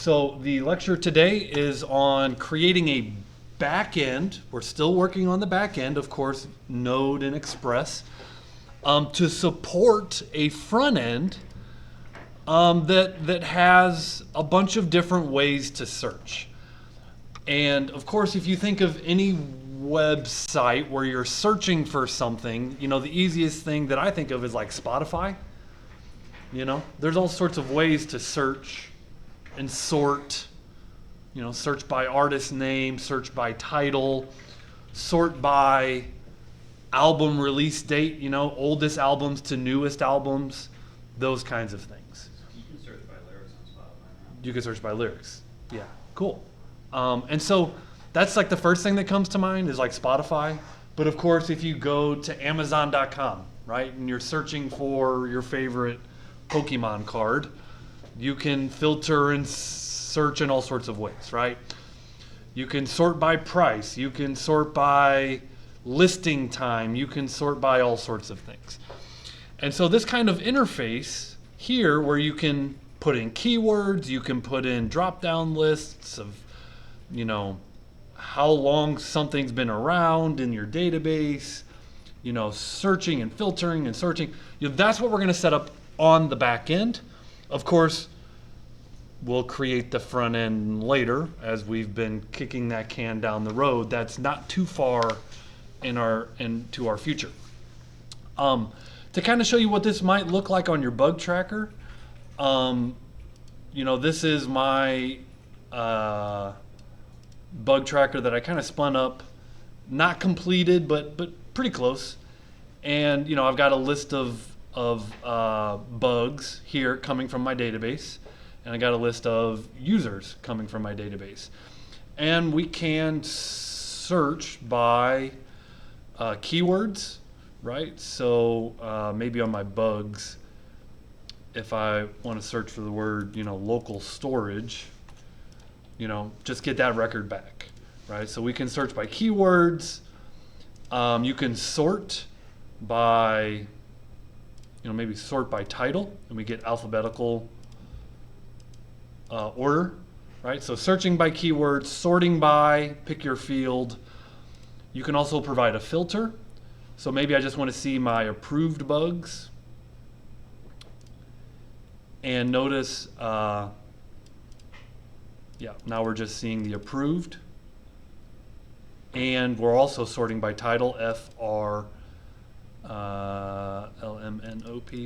So the lecture today is on creating a back end. We're still working on the back end, of course, Node and Express, to support a front end that has a bunch of different ways to search. And of course, if you think of any website where you're searching for something, the easiest thing that I think of is like Spotify. There's all sorts of ways to search and sort, search by artist name, search by title, sort by album release date, oldest albums to newest albums, those kinds of things. You can search by lyrics on Spotify now. You can search by lyrics. Yeah, cool. And so that's like the first thing that comes to mind is like Spotify. But of course, if you go to Amazon.com, right, and you're searching for your favorite Pokemon card, you can filter and search in all sorts of ways, right? You can sort by price. You can sort by listing time. You can sort by all sorts of things. And so this kind of interface here where you can put in keywords, you can put in drop-down lists of, how long something's been around in your database, searching and filtering and searching. That's what we're going to set up on the back end. Of course, we'll create the front end later as we've been kicking that can down the road. That's not too far into our future. To kind of show you what this might look like on your bug tracker, this is my bug tracker that I kind of spun up, not completed, but pretty close. And I've got a list of bugs here coming from my database, and I got a list of users coming from my database. And we can search by keywords, right? So maybe on my bugs, if I want to search for the word, local storage, just get that record back, right? So we can search by keywords. You can sort by, maybe sort by title, and we get alphabetical order, right? So searching by keywords, sorting by, pick your field. You can also provide a filter. So maybe I just want to see my approved bugs. And notice, now we're just seeing the approved. And we're also sorting by title, FRLMNOP.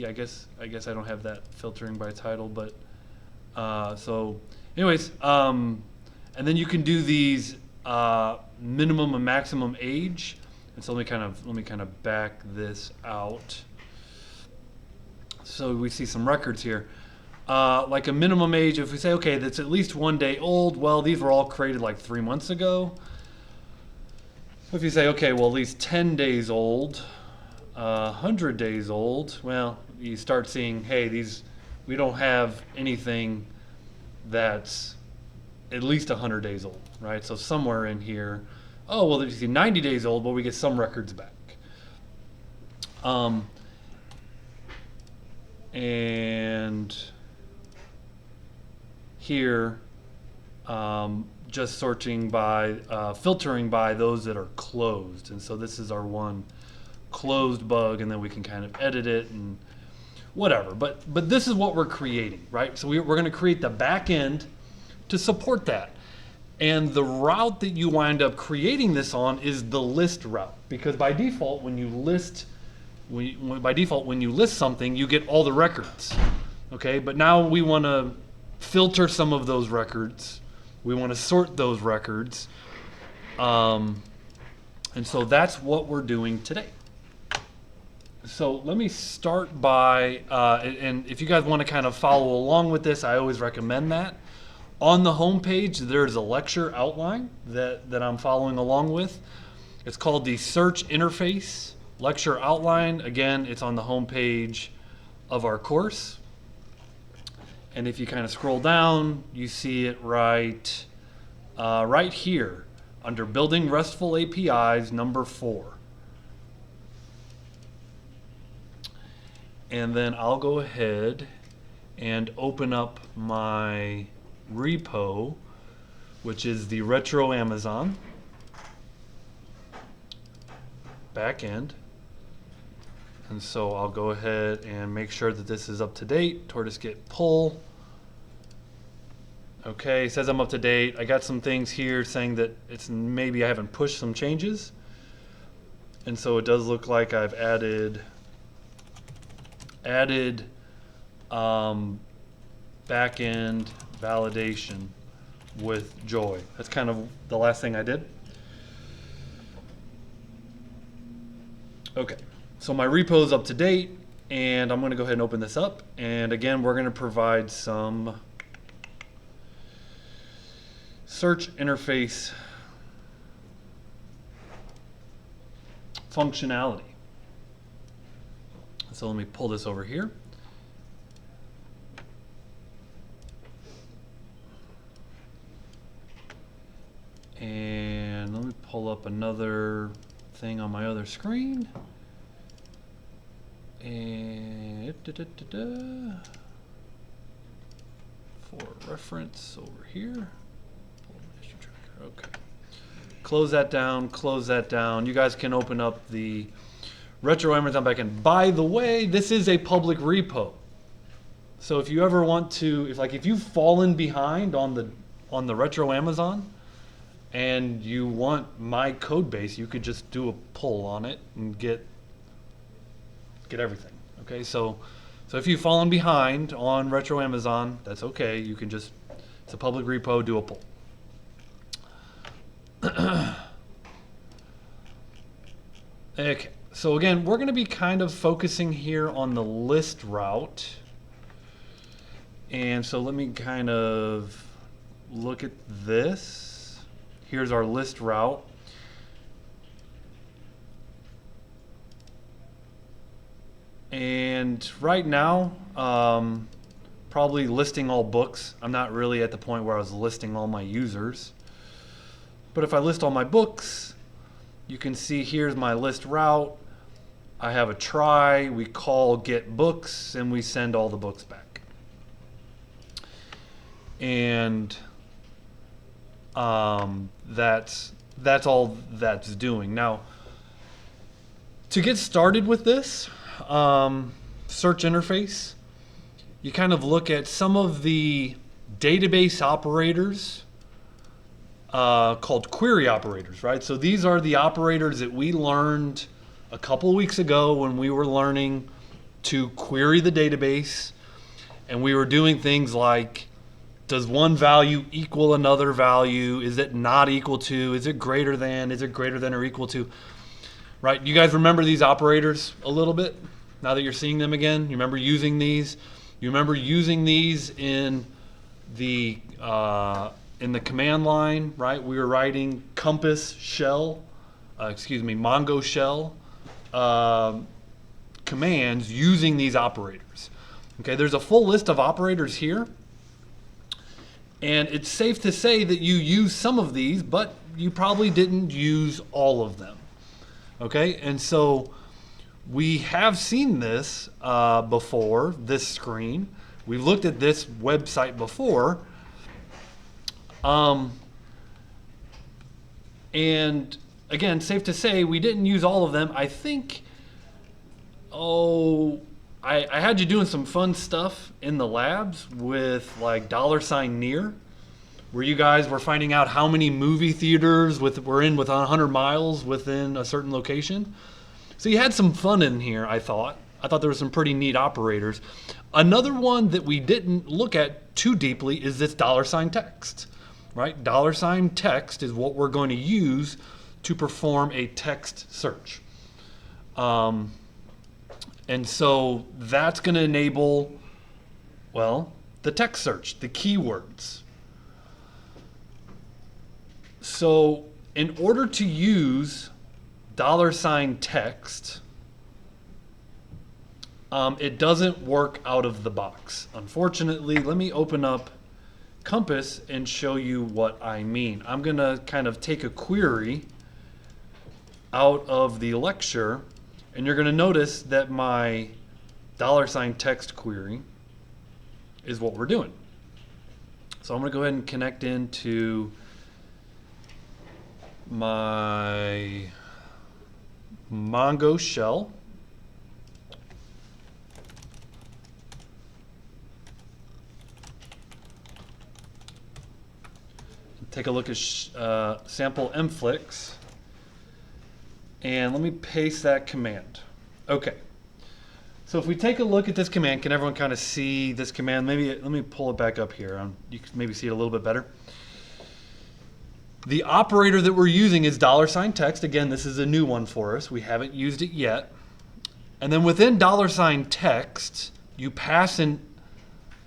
I guess I don't have that filtering by title, but so anyways, and then you can do these minimum and maximum age. And so let me kind of back this out. So we see some records here. Like a minimum age, if we say, okay, that's at least 1 day old, well, these were all created like 3 months ago. So if you say, okay, well, at least 10 days old, 100 days old, well, you start seeing, hey, we don't have anything that's at least 100 days old, right? So somewhere in here, oh, well, if you see 90 days old, well, we get some records back. And here, just searching by, filtering by those that are closed. And so this is our one closed bug, and then we can kind of edit it and whatever. But this is what we're creating, right? So we're going to create the back end to support that. And the route that you wind up creating this on is the list route, because by default, when you list something, you get all the records. Okay, but now we want to filter some of those records. We want to sort those records. And so that's what we're doing today. So let me start by, and if you guys want to kind of follow along with this, I always recommend that. On the home page, there's a lecture outline that I'm following along with. It's called the Search Interface Lecture Outline. Again, it's on the home page of our course. And if you kind of scroll down, you see it right here under Building RESTful APIs, number 4. And then I'll go ahead and open up my repo, which is the retro Amazon backend. And so I'll go ahead and make sure that this is up to date. Tortoise git pull. Okay, it says I'm up to date. I got some things here saying that it's maybe I haven't pushed some changes. And so it does look like I've added backend validation with Joy. That's kind of the last thing I did. Okay, so my repo is up to date, and I'm going to go ahead and open this up. And again, we're going to provide some search interface functionality. So let me pull this over here. And let me pull up another thing on my other screen. And for reference over here. Okay. Close that down, close that down. You guys can open up the retro Amazon backend. By the way, this is a public repo. So if you ever want to, if you've fallen behind on the retro Amazon and you want my code base, you could just do a pull on it and get everything. Okay, so if you've fallen behind on retro Amazon, that's okay. You can just, it's a public repo, do a pull. Okay, so again, we're going to be kind of focusing here on the list route. And so let me kind of look at this. Here's our list route. And right now, probably listing all books. I'm not really at the point where I was listing all my users. But if I list all my books, you can see here's my list route. I have a try, we call get books, and we send all the books back. And that's all that's doing. Now, to get started with this search interface, you kind of look at some of the database operators called query operators, right? So these are the operators that we learned a couple weeks ago when we were learning to query the database, and we were doing things like, does one value equal another value? Is it not equal to? Is it greater than? Is it greater than or equal to? Right? You guys remember these operators a little bit now that you're seeing them again? You remember using these? You remember using these in the command line, right? We were writing Compass shell, Mongo shell commands using these operators. Okay, there's a full list of operators here. And it's safe to say that you use some of these, but you probably didn't use all of them. Okay, and so we have seen this before, this screen. We've looked at this website before. And again, safe to say we didn't use all of them. I think, I had you doing some fun stuff in the labs with like $near, where you guys were finding out how many movie theaters were in within 100 miles within a certain location. So you had some fun in here, I thought. I thought there were some pretty neat operators. Another one that we didn't look at too deeply is this $text, right? $text is what we're going to use to perform a text search. And so that's going to enable, well, the text search, the keywords. So in order to use $text, it doesn't work out of the box. Unfortunately, let me open up Compass and show you what I mean. I'm going to kind of take a query out of the lecture, and you're going to notice that my $text query is what we're doing. So I'm going to go ahead and connect into my Mongo shell. Take a look at sample mflix. And let me paste that command. Okay. So if we take a look at this command, can everyone kind of see this command? Maybe let me pull it back up here. You can maybe see it a little bit better. The operator that we're using is $text. Again, this is a new one for us. We haven't used it yet. And then within $text, you pass in,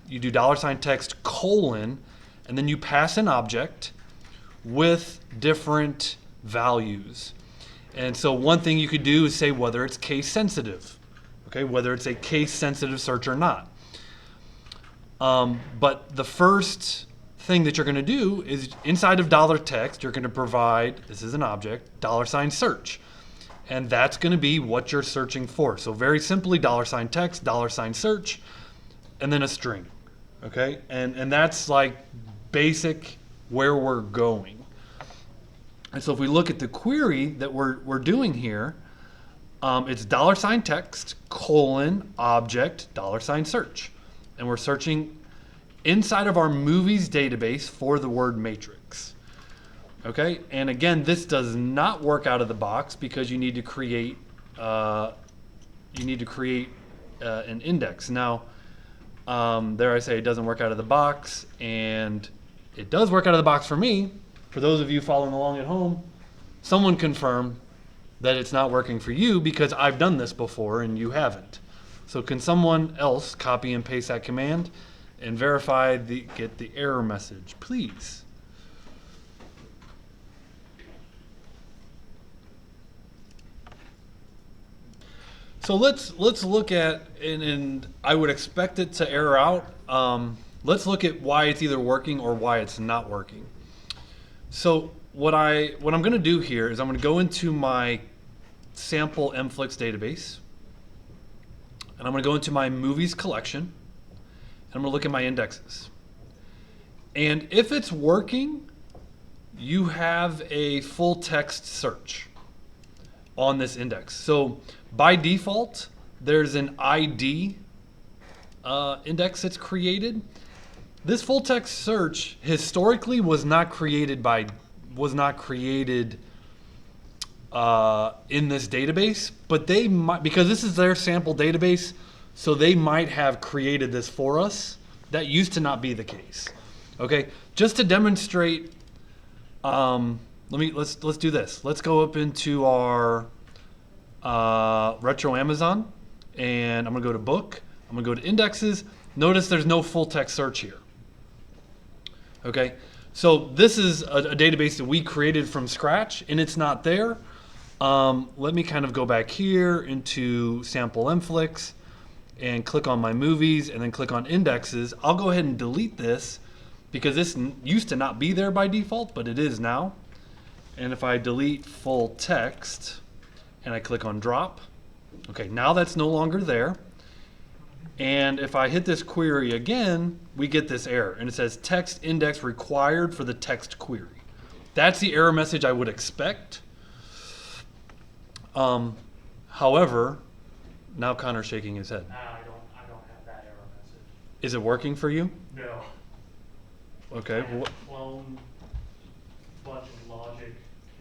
you do $text colon, and then you pass an object with different values. And so one thing you could do is say whether it's case sensitive. Okay, whether it's a case-sensitive search or not. But the first thing that you're going to do is inside of $text, you're going to provide, this is an object, $search. And that's going to be what you're searching for. So very simply, $text, $search, and then a string. Okay, and that's like basic where we're going. And so if we look at the query that we're doing here, it's $text colon object $search. And we're searching inside of our movies database for the word matrix. Okay, and again, this does not work out of the box because you need to create an index. Now, there I say it doesn't work out of the box, and it does work out of the box for me. For those of you following along at home, someone confirm that it's not working for you because I've done this before and you haven't. So can someone else copy and paste that command and verify get the error message, please? So let's look at, and I would expect it to error out. Let's look at why it's either working or why it's not working. So what I'm going to do here is I'm going to go into my sample mflix database, and I'm going to go into my movies collection, and I'm going to look at my indexes. And if it's working, you have a full text search on this index. So by default, there's an ID index that's created. This full text search historically was not created in this database, but they might, because this is their sample database, so they might have created this for us. That used to not be the case. Okay, just to demonstrate, let's do this. Let's go up into our retro Amazon, and I'm gonna go to book. I'm gonna go to indexes. Notice there's no full text search here. Okay, so this is a database that we created from scratch, and it's not there. Let me kind of go back here into sample mflix and click on my movies and then click on indexes. I'll go ahead and delete this because this used to not be there by default, but it is now. And if I delete full text and I click on drop, okay, now that's no longer there. And if I hit this query again, we get this error, and it says text index required for the text query. That's the error message I would expect. However, now Connor's shaking his head. I don't have that error message. Is it working for you? No. Okay. Clone bunch of logic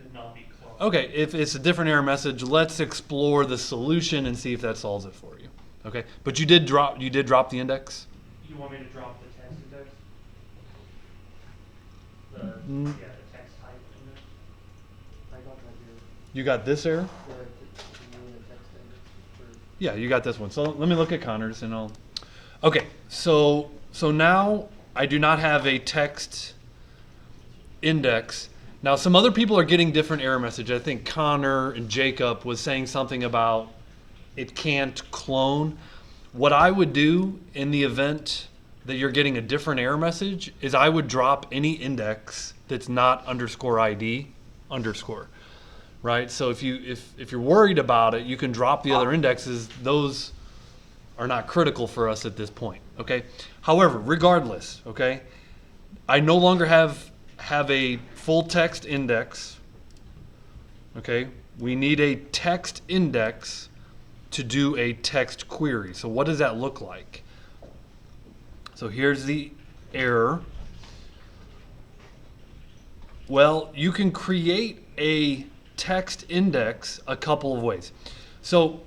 could not be cloned. Okay, if it's a different error message, let's explore the solution and see if that solves it for you. Okay, but you did drop the index? You want me to drop the text index? The text type index? I got that here. You got this error? Yeah, you got this one. So let me look at Connor's and I'll... Okay, so now I do not have a text index. Now some other people are getting different error messages. I think Connor and Jacob was saying something about it can't clone. What I would do in the event that you're getting a different error message is I would drop any index that's not _ID _. Right? So if you're worried about it, you can drop the other indexes. Those are not critical for us at this point. Okay? However, regardless, okay, I no longer have a full text index. Okay, we need a text index to do a text query. So what does that look like? So here's the error. Well, you can create a text index a couple of ways. So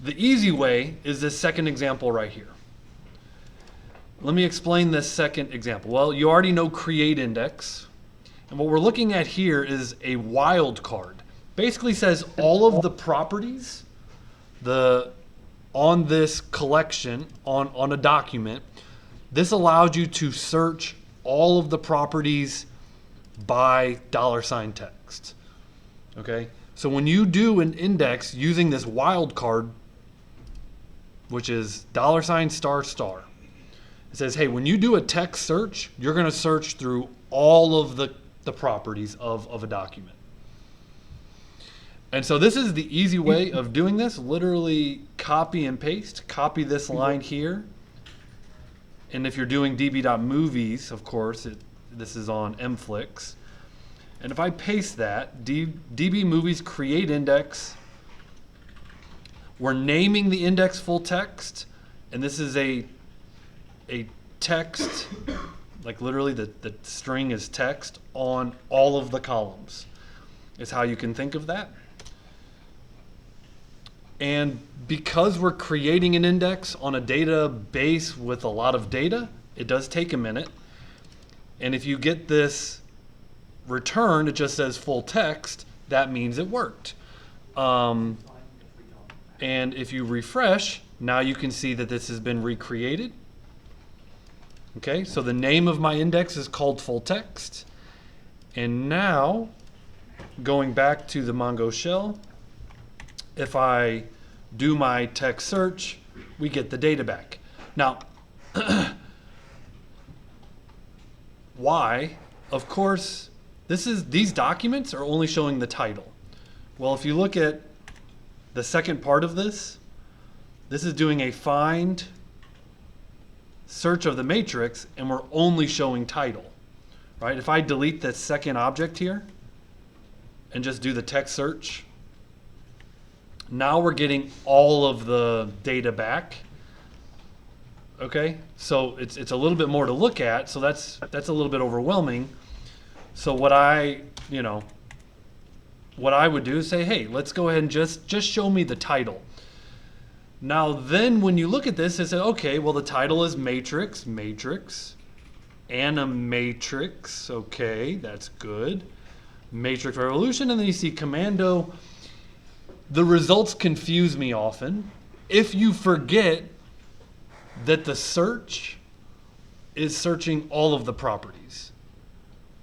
the easy way is this second example right here. Let me explain this second example. Well, you already know create index. And what we're looking at here is a wildcard. Basically says all of the properties on this collection, on a document. This allows you to search all of the properties by $ text. Okay? So when you do an index using this wildcard, which is $***, it says, hey, when you do a text search, you're going to search through all of the properties of a document. And so this is the easy way of doing this. Literally copy and paste. Copy this line here. And if you're doing db.movies, of course, this is on mflix. And if I paste that, db movies create index, we're naming the index full text, and this is a text, like literally the string is text on all of the columns, is how you can think of that. And because we're creating an index on a database with a lot of data, it does take a minute. And if you get this return, it just says full text, that means it worked. And if you refresh, now you can see that this has been recreated. Okay, so the name of my index is called full text. And now, going back to the Mongo shell, if I do my text search, we get the data back. Now, why? Of course, these documents are only showing the title. Well, if you look at the second part of this is doing a find search of the matrix, and we're only showing title, right? If I delete the second object here and just do the text search, now we're getting all of the data back. Okay, so it's a little bit more to look at, so that's a little bit overwhelming. So what I would do is say, hey, let's go ahead and just show me the title. Now then when you look at this, it says, okay, well the title is matrix, animatrix, okay, that's good. Matrix revolution, and then you see commando. The results confuse me often. If you forget that the search is searching all of the properties.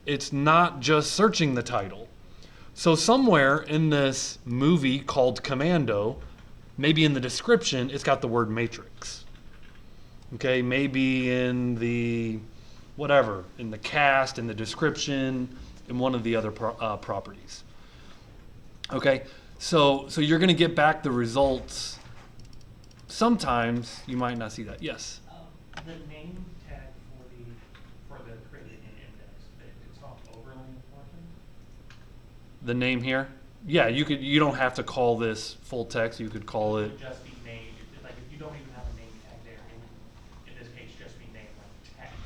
It's not just searching the title. So somewhere in this movie called Commando, maybe in the description, it's got the word matrix. Okay, maybe in the whatever, in the cast, in the description, in one of the other properties. Okay, so you're going to get back the results. Sometimes you might not see that. Yes? The name tag for the creating an index, it's not overly important. The name here? Yeah, you don't have to call this full text. You could call it. It would just be named. Like if you don't even have a name tag there, it would, in this case, just be named like text,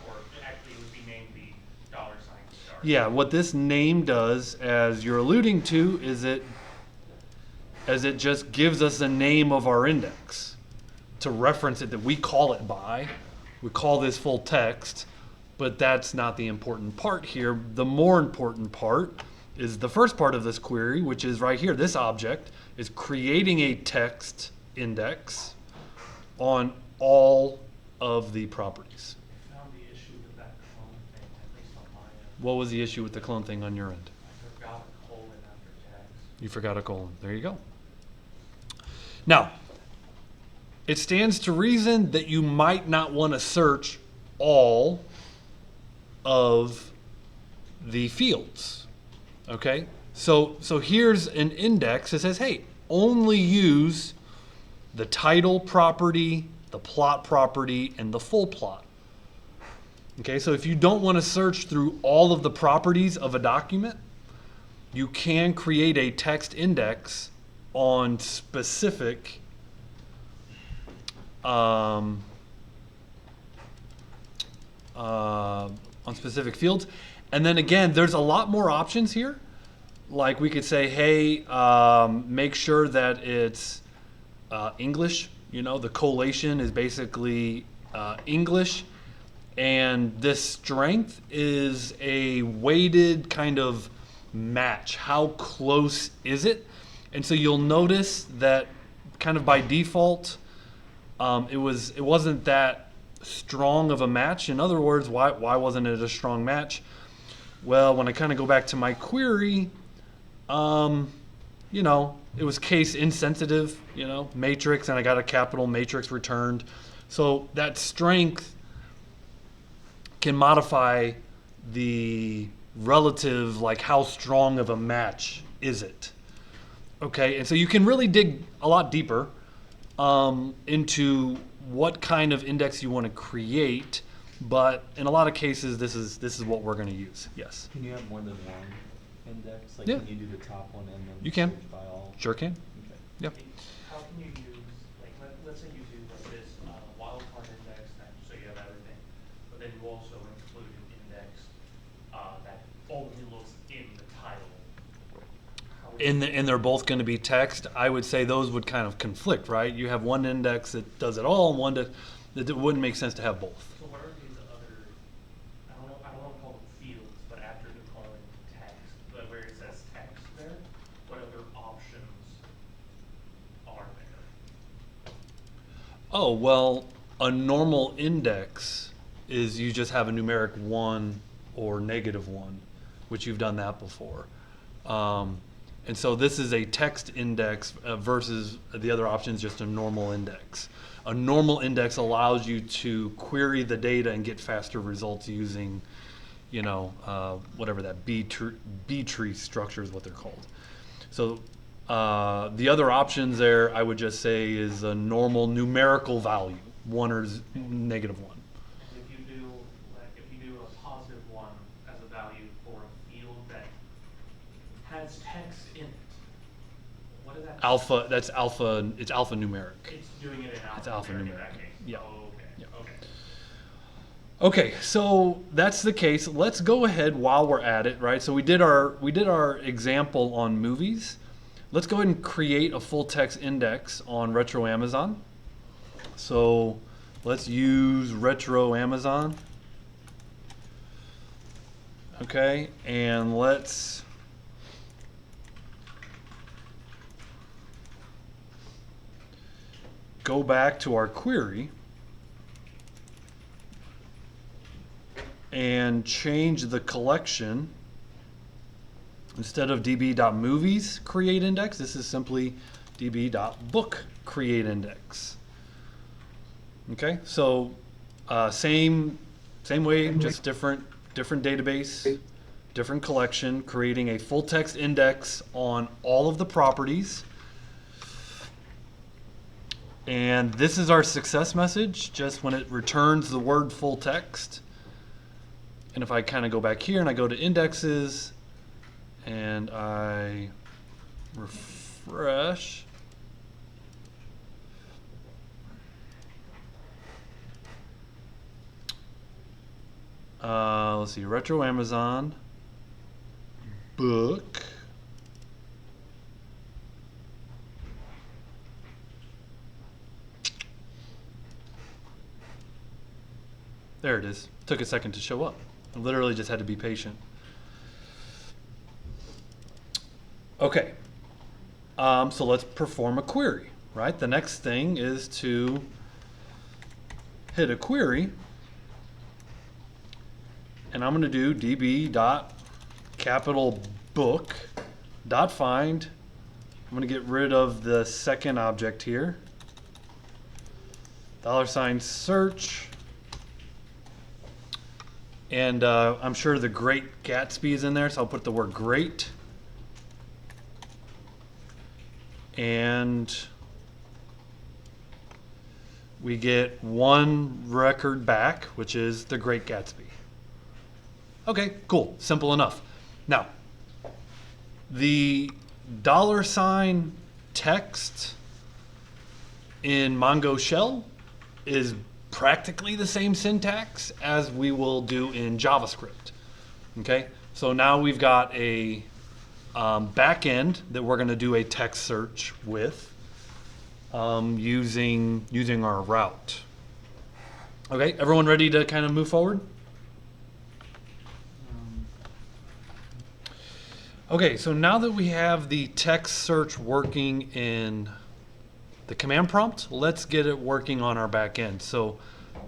or actually it would be named the $***. Yeah, what this name does, as you're alluding to, is it just gives us the name of our index to reference it that we call it by. We call this full text, but that's not the important part here. The more important part is the first part of this query, which is right here. This object is creating a text index on all of the properties. I found the issue with that clone thing, at least on my end. What was the issue with the clone thing on your end? I forgot a colon after tags. You forgot a colon. There you go. Now, it stands to reason that you might not want to search all of the fields. Okay? So here's an index that says, hey, only use the title property, the plot property, and the full plot. Okay, so if you don't want to search through all of the properties of a document, you can create a text index on specific fields. And then again, there's a lot more options here. Like we could say, hey, make sure that it's English. You know, the collation is basically English. And this strength is a weighted kind of match. How close is it? And so you'll notice that kind of by default, it wasn't that strong of a match. In other words, why wasn't it a strong match? Well, when I kind of go back to my query, you know, it was case insensitive, you know, matrix, and I got a capital matrix returned. So that strength can modify the relative, like how strong of a match is it. Okay, and so you can really dig a lot deeper into what kind of index you want to create, but in a lot of cases, this is what we're going to use. Yes. Can you have more than one index? Like, Yeah. can you do the top one and then You can. search by all? Sure can. Okay. Yep. How can you use, like, let's say you do like this wildcard index, so you have everything, but then you also include an index that only looks in the title. How would you- And they're both going to be text. I would say those would kind of conflict, right? You have one index that does it all, and one that it wouldn't make sense to have both. So what are these other, I don't want to call them fields, but after you call it text, but where it says text there, what other options are there? Oh, well, a normal index is you just have a numeric 1 or -1, which you've done that before. And so this is a text index versus the other option is just a normal index. A normal index allows you to query the data and get faster results using, you know, whatever that B tree structure is what they're called. So the other options there, I would just say, is a normal numerical value, 1 or -1. And if you do a +1 as a value for a field that has text in it, what is that? Alpha, that's alpha, it's alphanumeric. It's doing it in alpha. It's alphanumeric. In that case. Yeah. Oh, okay. Yeah. Okay. Okay, so that's the case. Let's go ahead while we're at it, right? So we did our example on movies. Let's go ahead and create a full text index on Retro Amazon. So let's use Retro Amazon. Okay, and let's go back to our query and change the collection. Instead of db.movies create index, this is simply db.book create index. Okay, so same way, just different database, different collection, creating a full text index on all of the properties. And this is our success message, just when it returns the word full text. And if I kind of go back here and I go to indexes and I refresh, let's see, Retro Amazon, book, there it is. Took a second to show up. I literally just had to be patient. Okay, so let's perform a query, right? The next thing is to hit a query, and I'm going to do db.capitalBook.find. I'm going to get rid of the second object here. $search. And I'm sure the Great Gatsby is in there, so I'll put the word great. And we get one record back, which is the Great Gatsby. Okay, cool, simple enough. Now, the $ text in Mongo Shell is practically the same syntax as we will do in JavaScript. Okay, so now we've got a backend that we're going to do a text search with using our route. Okay, everyone ready to kind of move forward? Okay, so now that we have the text search working in the command prompt, let's get it working on our back end. So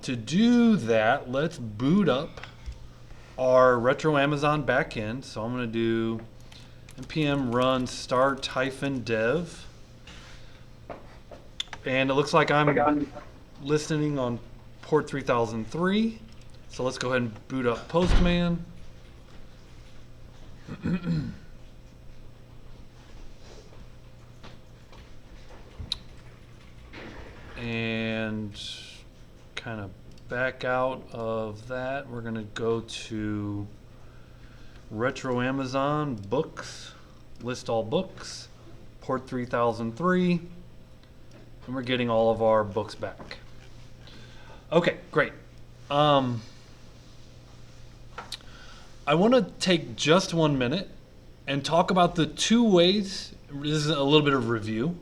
to do that, let's boot up our retro Amazon backend. So I'm going to do npm run start-dev. And it looks like I'm listening on port 3003. So let's go ahead and boot up Postman. And kind of back out of that, we're going to go to retro Amazon books, list all books, port 3003, and we're getting all of our books back. Okay, great. I want to take just 1 minute and talk about the two ways, this is a little bit of review,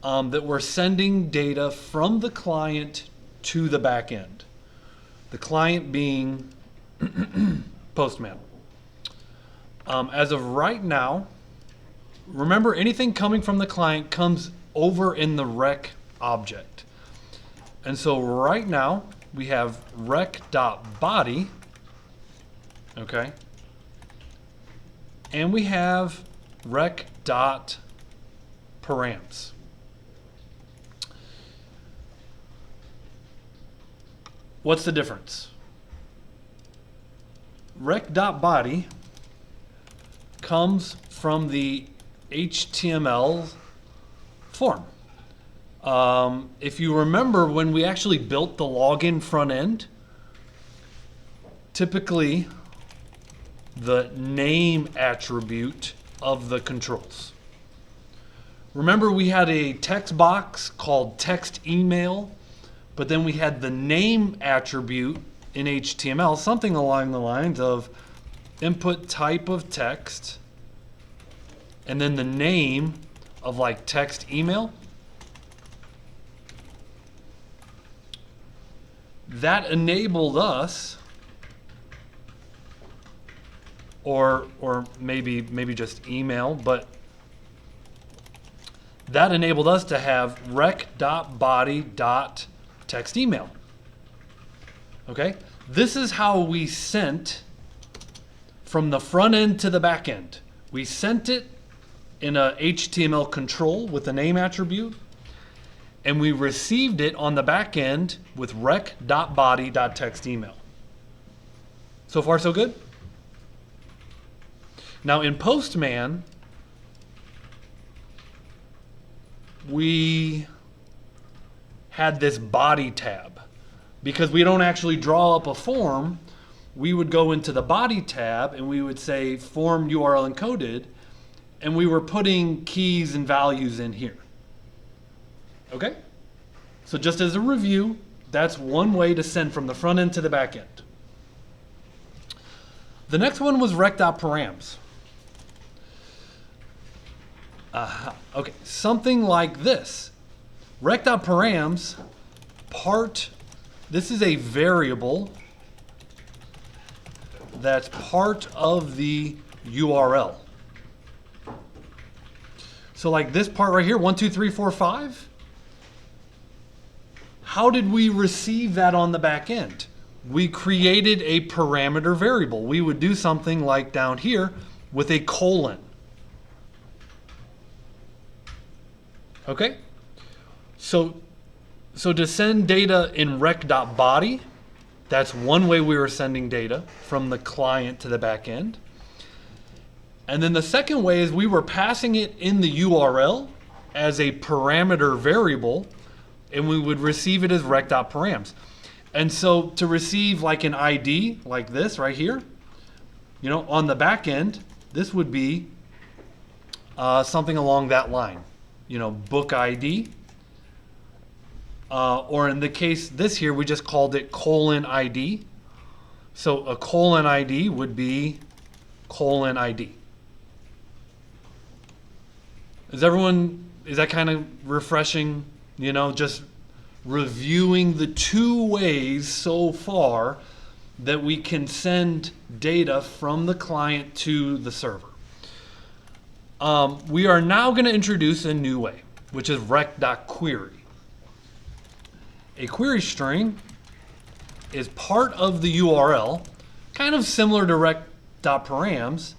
that we're sending data from the client to the back end. The client being Postman. As of right now, remember anything coming from the client comes over in the rec object. And so right now we have rec.body, okay? And we have rec.params. What's the difference? Rec.body comes from the HTML form. If you remember when we actually built the login front end, typically the name attribute of the controls. Remember we had a text box called text email, but then we had the name attribute in HTML, something along the lines of input type of text, and then the name of like text email. That enabled us, or maybe just email, but that enabled us to have rec.body.text email. Okay? This is how we sent from the front end to the back end. We sent it in a HTML control with the name attribute, and we received it on the back end with rec.body.text email. So far, so good? Now in Postman, we had this body tab. Because we don't actually draw up a form, we would go into the body tab and we would say form URL encoded, and we were putting keys and values in here. Okay? So just as a review, that's one way to send from the front end to the back end. The next one was rec.params. Okay, something like this. Rec.params this is a variable that's part of the URL. So like this part right here, 1, 2, 3, 4, 5. How did we receive that on the back end? We created a parameter variable. We would do something like down here with a colon. Okay? So to send data in rec.body, that's one way we were sending data from the client to the back end. And then the second way is we were passing it in the URL as a parameter variable, and we would receive it as rec.params. And so to receive like an ID like this right here, On the back end, this would be something along that line. Book ID. Or in the case this here, we just called it colon ID. So a colon ID would be colon ID. Is that kind of refreshing? Just reviewing the two ways so far that we can send data from the client to the server. We are now going to introduce a new way, which is rec.query. A query string is part of the URL, kind of similar to rec.params,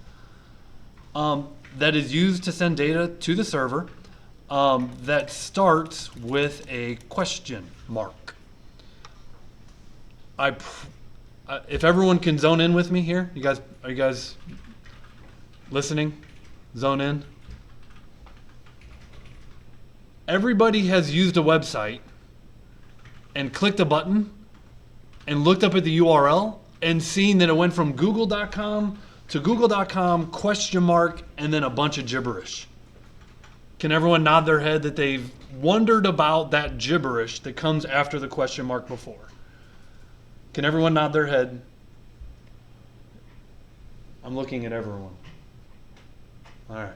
that is used to send data to the server that starts with a question mark. If everyone can zone in with me here, are you guys listening? Zone in. Everybody has used a website and clicked a button and looked up at the URL and seen that it went from google.com to google.com question mark and then a bunch of gibberish. Can everyone nod their head that they've wondered about that gibberish that comes after the question mark before? Can everyone nod their head? I'm looking at everyone. All right.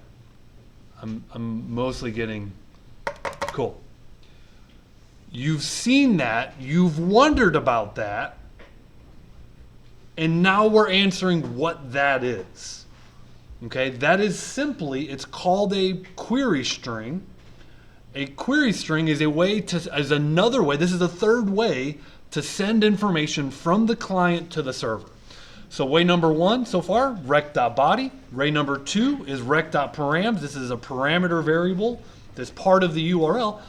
I'm mostly getting cool. You've seen that, you've wondered about that, and now we're answering what that is. Okay, that is simply, it's called a query string. A query string is another way, this is a third way to send information from the client to the server. So way number one so far, rec.body. Way number two is rec.params. This is a parameter variable that's part of the URL.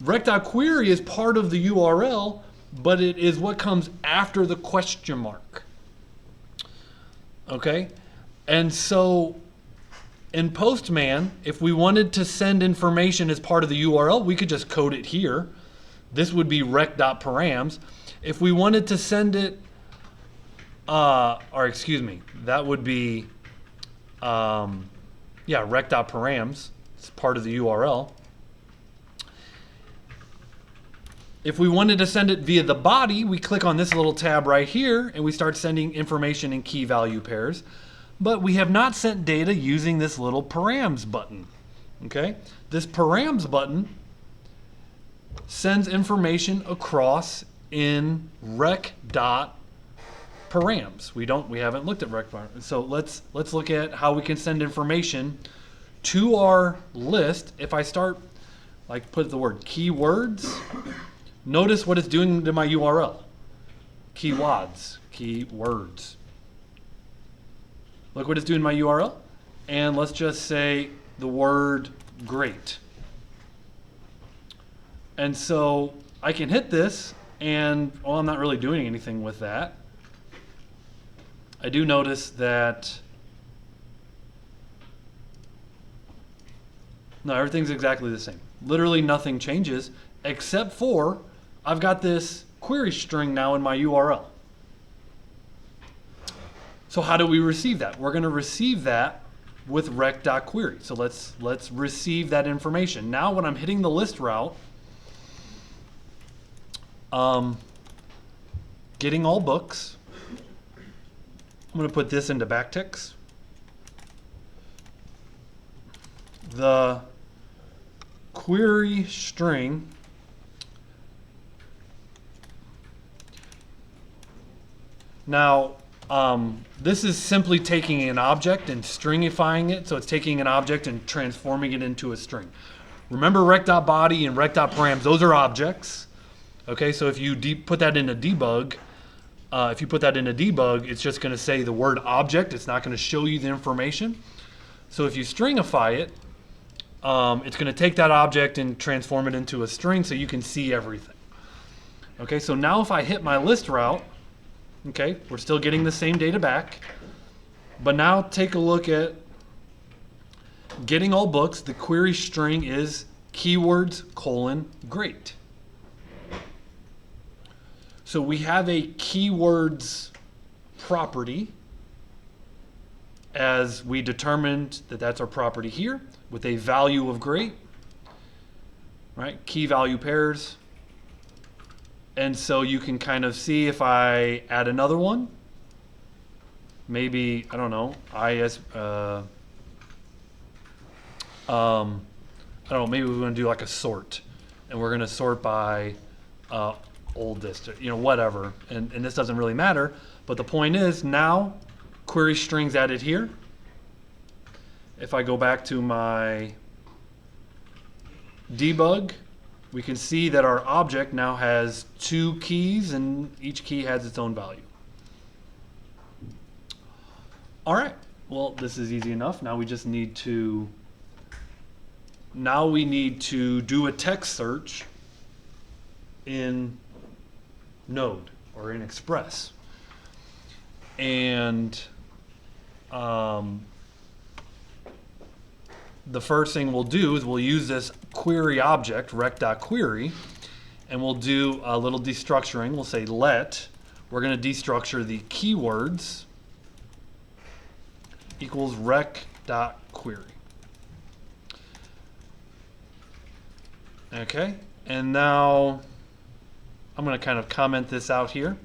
Rec.query is part of the URL, but it is what comes after the question mark. Okay? And so in Postman, if we wanted to send information as part of the URL, we could just code it here. This would be rec.params. If we wanted to send it, that would be, rec.params. It's part of the URL. If we wanted to send it via the body, we click on this little tab right here and we start sending information in key value pairs. But we have not sent data using this little params button. Okay? This params button sends information across in rec.params. We haven't looked at rec.params. So let's look at how we can send information to our list. If I start, put the word keywords, notice what it's doing to my URL. Keywords. Look what it's doing to my URL. And let's just say the word great. And so I can hit this and, I'm not really doing anything with that. I do notice that, no, everything's exactly the same. Literally nothing changes except for I've got this query string now in my URL. So how do we receive that? We're going to receive that with rec.query. So let's receive that information. Now when I'm hitting the list route, getting all books, I'm going to put this into backticks. The query string now, this is simply taking an object and stringifying it. So it's taking an object and transforming it into a string. Remember rec.body and rec.params, those are objects. Okay, so if you put that in a debug, it's just going to say the word object. It's not going to show you the information. So if you stringify it, it's going to take that object and transform it into a string so you can see everything. Okay, so now if I hit my list route, okay, we're still getting the same data back. But now take a look at getting all books. The query string is keywords : great. So we have a keywords property as we determined that that's our property here with a value of great, right? Key value pairs. And so you can kind of see if I add another one, maybe, I don't know, I don't know, maybe we're going to do like a sort, and we're going to sort by oldest, you know, whatever. And this doesn't really matter, but the point is now query strings added here. If I go back to my debug, we can see that our object now has 2 keys, and each key has its own value. All right, well, this is easy enough. Now we just need to do a text search in Node or in Express. And the first thing we'll do is we'll use this query object, rec.query, and we'll do a little destructuring. We'll say let, we're going to destructure the keywords equals rec.query. Okay, and now I'm going to kind of comment this out here.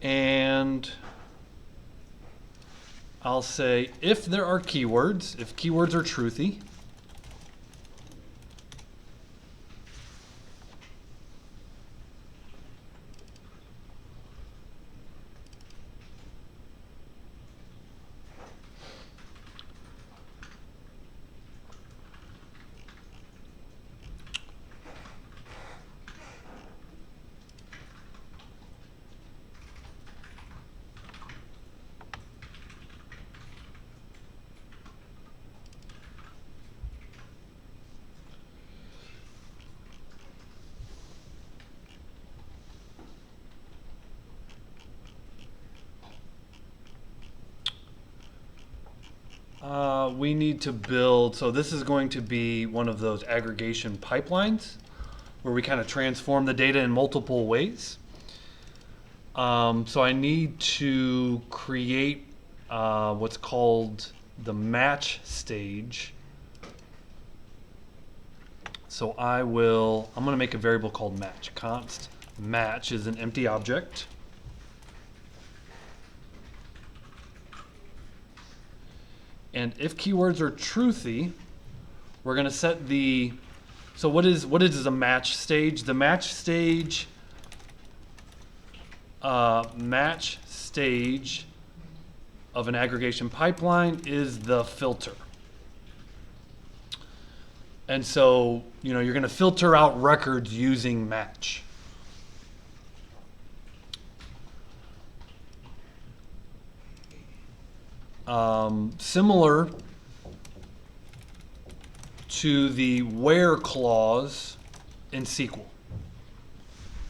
And I'll say if there are keywords, if keywords are truthy, we need to build, so this is going to be one of those aggregation pipelines where we kind of transform the data in multiple ways. So I need to create what's called the match stage. So I'm going to make a variable called match. Const match is an empty object. And if keywords are truthy, we're going to set the, so what is a match stage? The match stage of an aggregation pipeline is the filter. And so, you know, you're going to filter out records using match. Similar to the where clause in SQL.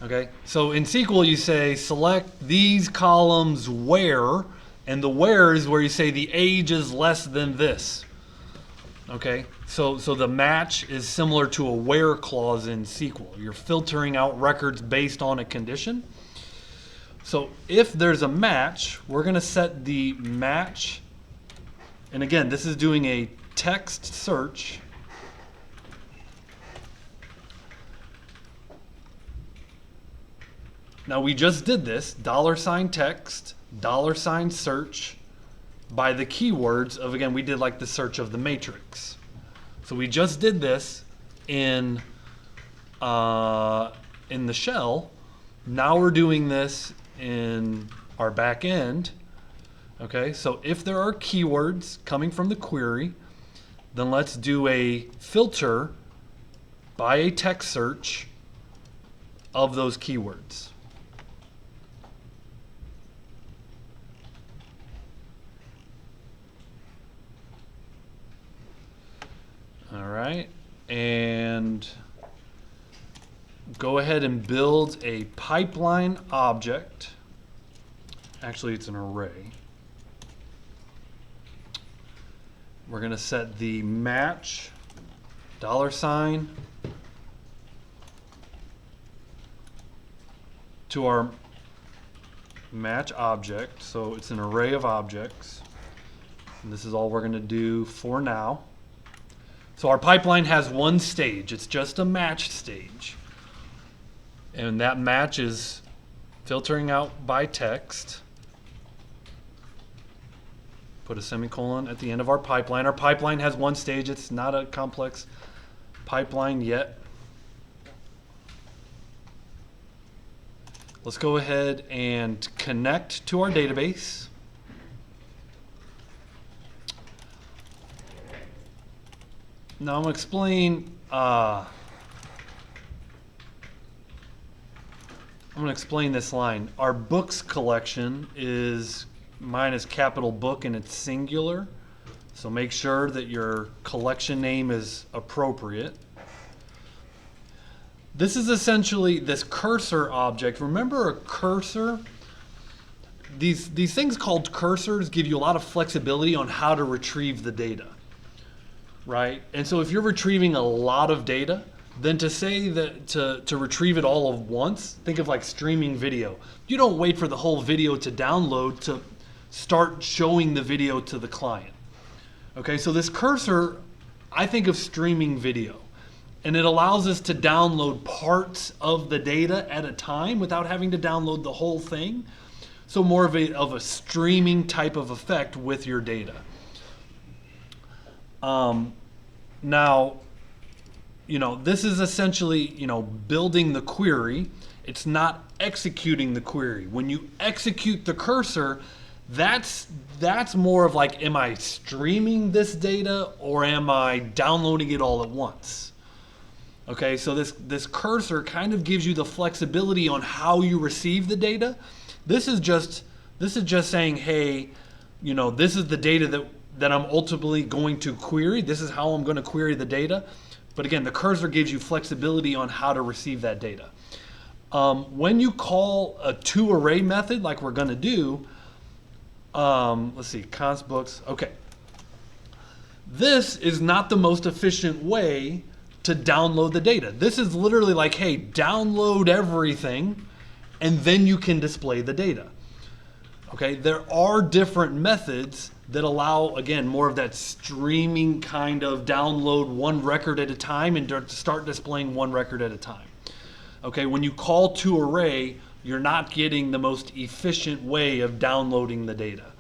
Okay, so in SQL you say select these columns where, and the where is where you say the age is less than this. Okay, so the match is similar to a where clause in SQL. You're filtering out records based on a condition. So if there's a match, we're going to set the match, and again, this is doing a text search. Now we just did this, $text, $search by the keywords of, again, we did like the search of the matrix. So we just did this in the shell. Now we're doing this in our back end. Okay, so if there are keywords coming from the query, then let's do a filter by a text search of those keywords. All right, and go ahead and build a pipeline object Actually, it's an array. We're going to set the match $, to our match object. So it's an array of objects. And this is all we're going to do for now. So our pipeline has one stage. It's just a match stage. And that match is filtering out by text. Put a semicolon at the end of our pipeline. Our pipeline has one stage. It's not a complex pipeline yet. Let's go ahead and connect to our database. Now I'm going to explain. I'm going to explain this line. Our books collection is, mine is capital book and it's singular. So make sure that your collection name is appropriate. This is essentially this cursor object. Remember a cursor? These things called cursors give you a lot of flexibility on how to retrieve the data, right? And so if you're retrieving a lot of data, then to say that to retrieve it all at once, think of like streaming video. You don't wait for the whole video to download to start showing the video to the client. Okay, so this cursor, I think of streaming video. And it allows us to download parts of the data at a time without having to download the whole thing. So more of a streaming type of effect with your data. Now, this is essentially, building the query. It's not executing the query. When you execute the cursor, that's more of like, am I streaming this data or am I downloading it all at once? Okay, so this cursor kind of gives you the flexibility on how you receive the data. This is just saying, hey, this is the data that I'm ultimately going to query. This is how I'm going to query the data. But again, the cursor gives you flexibility on how to receive that data. When you call a toArray method, like we're going to do, let's see, const books. Okay, this is not the most efficient way to download the data. This is literally like, hey, download everything, and then you can display the data. Okay, there are different methods that allow, again, more of that streaming kind of download one record at a time and start displaying one record at a time. Okay, when you call toArray, you're not getting the most efficient way of downloading the data.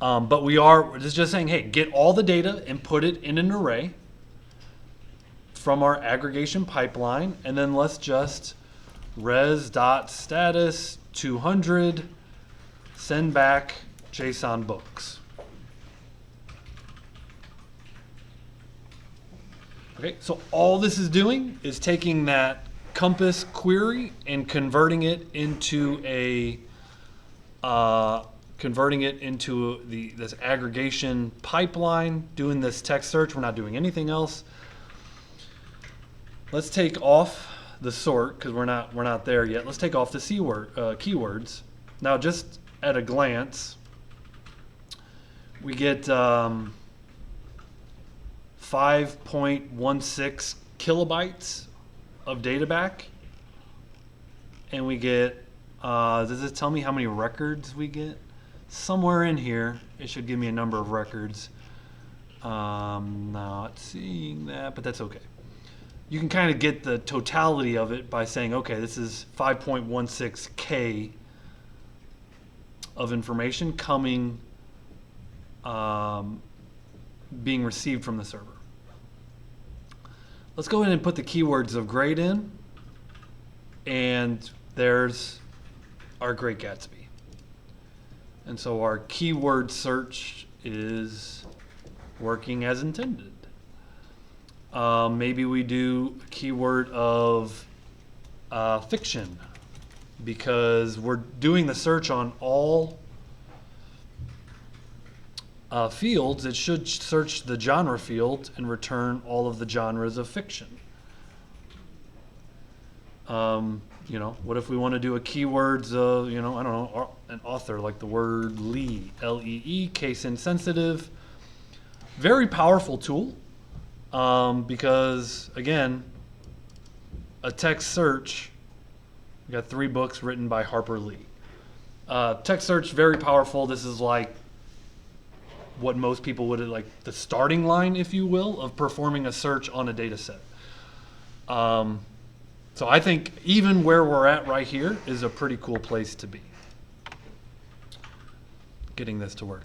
But we're just saying, hey, get all the data and put it in an array from our aggregation pipeline, and then let's just res.status 200 send back JSON books. Okay, so all this is doing is taking that Compass query and converting it into this aggregation pipeline, doing this text search. We're not doing anything else. Let's take off the sort because we're not there yet. Let's take off the keywords. Now, just at a glance, we get 5.16 kilobytes of data back, and we get. Does it tell me how many records we get? Somewhere in here, it should give me a number of records. Not seeing that, but that's okay. You can kind of get the totality of it by saying, okay, this is 5.16K of information coming, being received from the server. Let's go ahead and put the keywords of great in, and there's our Great Gatsby. And so our keyword search is working as intended. Maybe we do a keyword of fiction, because we're doing the search on all fields. It should search the genre field and return all of the genres of fiction. You know, what if we want to do a keywords, you know, I don't know, an author, like the word Lee, L-E-E, case insensitive. Very powerful tool, because, again, a text search, we got 3 books written by Harper Lee. Text search, very powerful. This is like what most people would, like the starting line, if you will, of performing a search on a data set. So I think even where we're at right here is a pretty cool place to be. Getting this to work.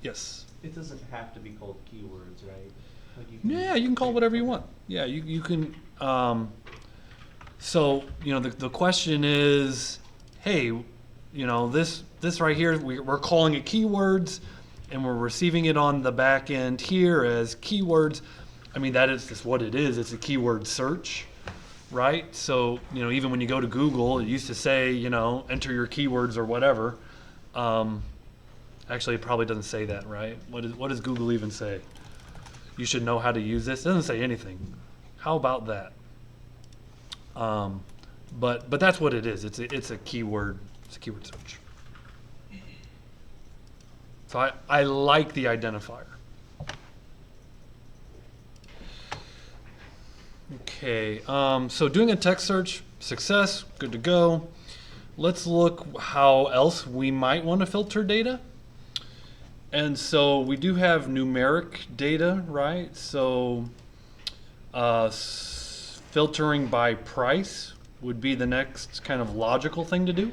Yes? It doesn't have to be called keywords, right? Like Yeah, you can call it whatever you want. Yeah, you can. So, you know, the question is, hey, you know, this right here, we're calling it keywords, and we're receiving it on the back end here as keywords. I mean, that is just what it is. It's a keyword search, right? So, you know, even when you go to Google, it used to say, you know, enter your keywords or whatever. Actually, it probably doesn't say that, right? What does Google even say? You should know how to use this. It doesn't say anything. How about that? But that's what it is. It's a keyword. It's a keyword search. So I like the identifier. Okay. So doing a text search, success, good to go. Let's look how else we might want to filter data. And so we do have numeric data, right? So filtering by price would be the next kind of logical thing to do,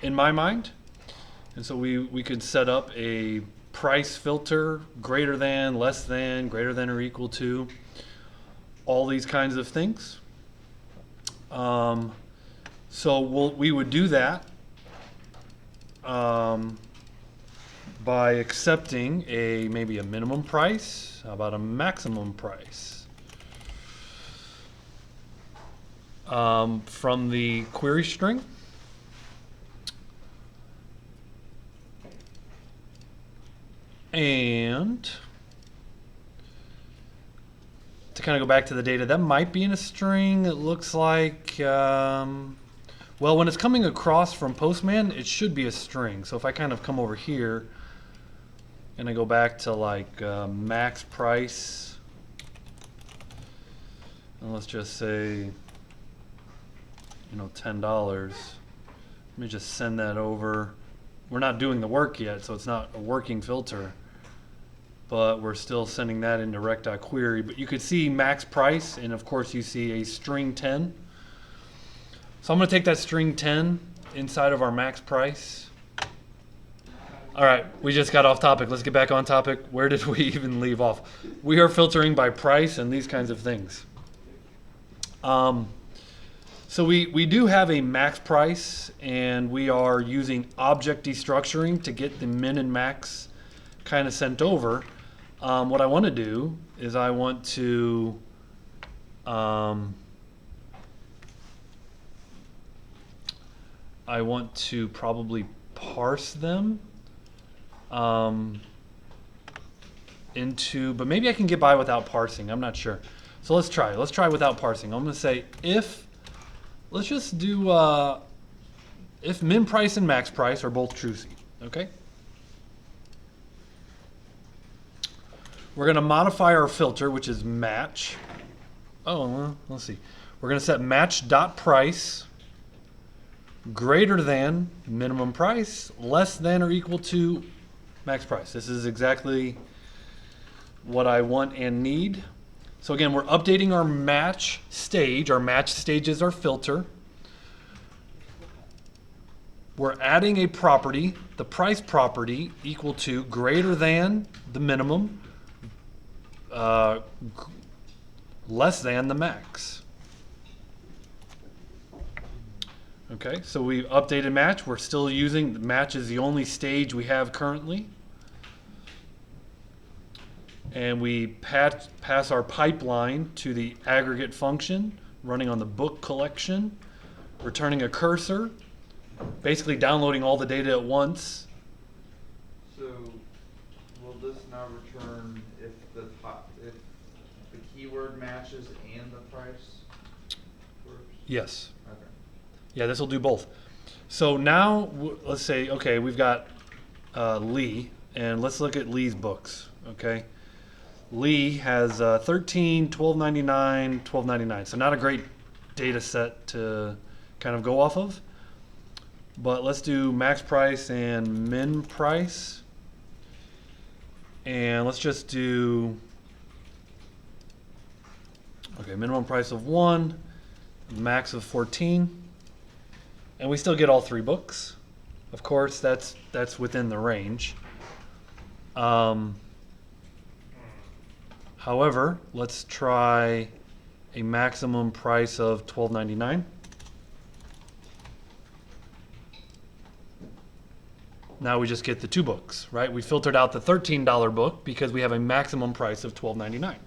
in my mind. And so we could set up a price filter, greater than, less than, greater than or equal to, all these kinds of things. So we would do that by accepting maybe a minimum price. How about a maximum price? From the query string. And to kind of go back to the data, that might be in a string. It looks like, well, when it's coming across from Postman, it should be a string. So if I kind of come over here and I go back to like max price, and let's just say, you know, $10. Let me just send that over. We're not doing the work yet, so it's not a working filter, but we're still sending that into rec.query. But you could see max price, and of course you see a string 10. So I'm going to take that string 10 inside of our max price. All right, we just got off topic. Let's get back on topic. Where did we even leave off? We are filtering by price and these kinds of things. So we do have a max price, and we are using object destructuring to get the min and max kind of sent over. What I want to do is I want to probably parse them into, but maybe I can get by without parsing. I'm not sure. So let's try. Let's try without parsing. I'm going to say if, let's just do if min price and max price are both true, okay? We're going to modify our filter, which is match. Oh, well, let's see. We're going to set match.price greater than minimum price, less than or equal to max price. This is exactly what I want and need. So again, we're updating our match stage. Our match stage is our filter. We're adding a property, the price property, equal to greater than the minimum, less than the max. Okay, so we've updated match. We're still using, match is the only stage we have currently. And we pass our pipeline to the aggregate function, running on the book collection, returning a cursor, basically downloading all the data at once. So, will this now return if the keyword matches and the price works? Yes. Okay. Yeah, this will do both. So now, let's say, okay, we've got Lee, and let's look at Lee's books, okay? Lee has 13, $12.99, $12.99. So not a great data set to kind of go off of. But let's do max price and min price. And let's just do, okay, minimum price of 1, max of 14. And we still get all 3 books. Of course, that's within the range. However, let's try a maximum price of $12.99. Now we just get the 2 books, right? We filtered out the $13 book because we have a maximum price of $12.99.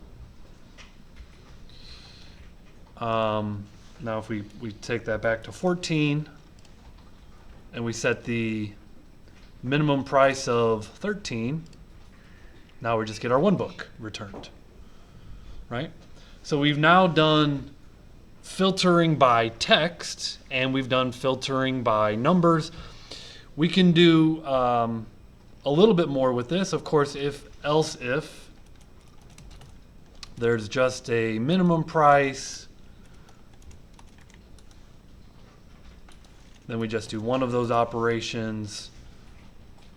Now if we take that back to 14 and we set the minimum price of 13, now we just get our 1 book returned, right? So we've now done filtering by text and we've done filtering by numbers. We can do a little bit more with this. Of course, else if there's just a minimum price, then we just do one of those operations.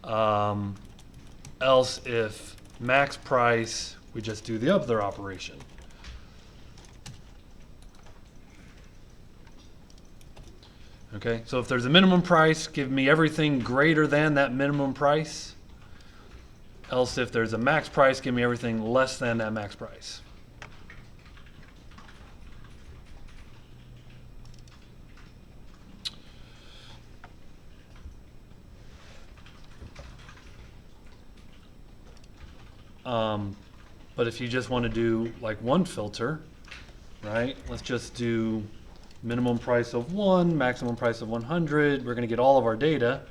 Else if max price, we just do the other operation. Okay, so if there's a minimum price, give me everything greater than that minimum price. Else if there's a max price, give me everything less than that max price. But if you just want to do like 1 filter, right? Let's just do minimum price of 1, maximum price of 100. We're going to get all of our data.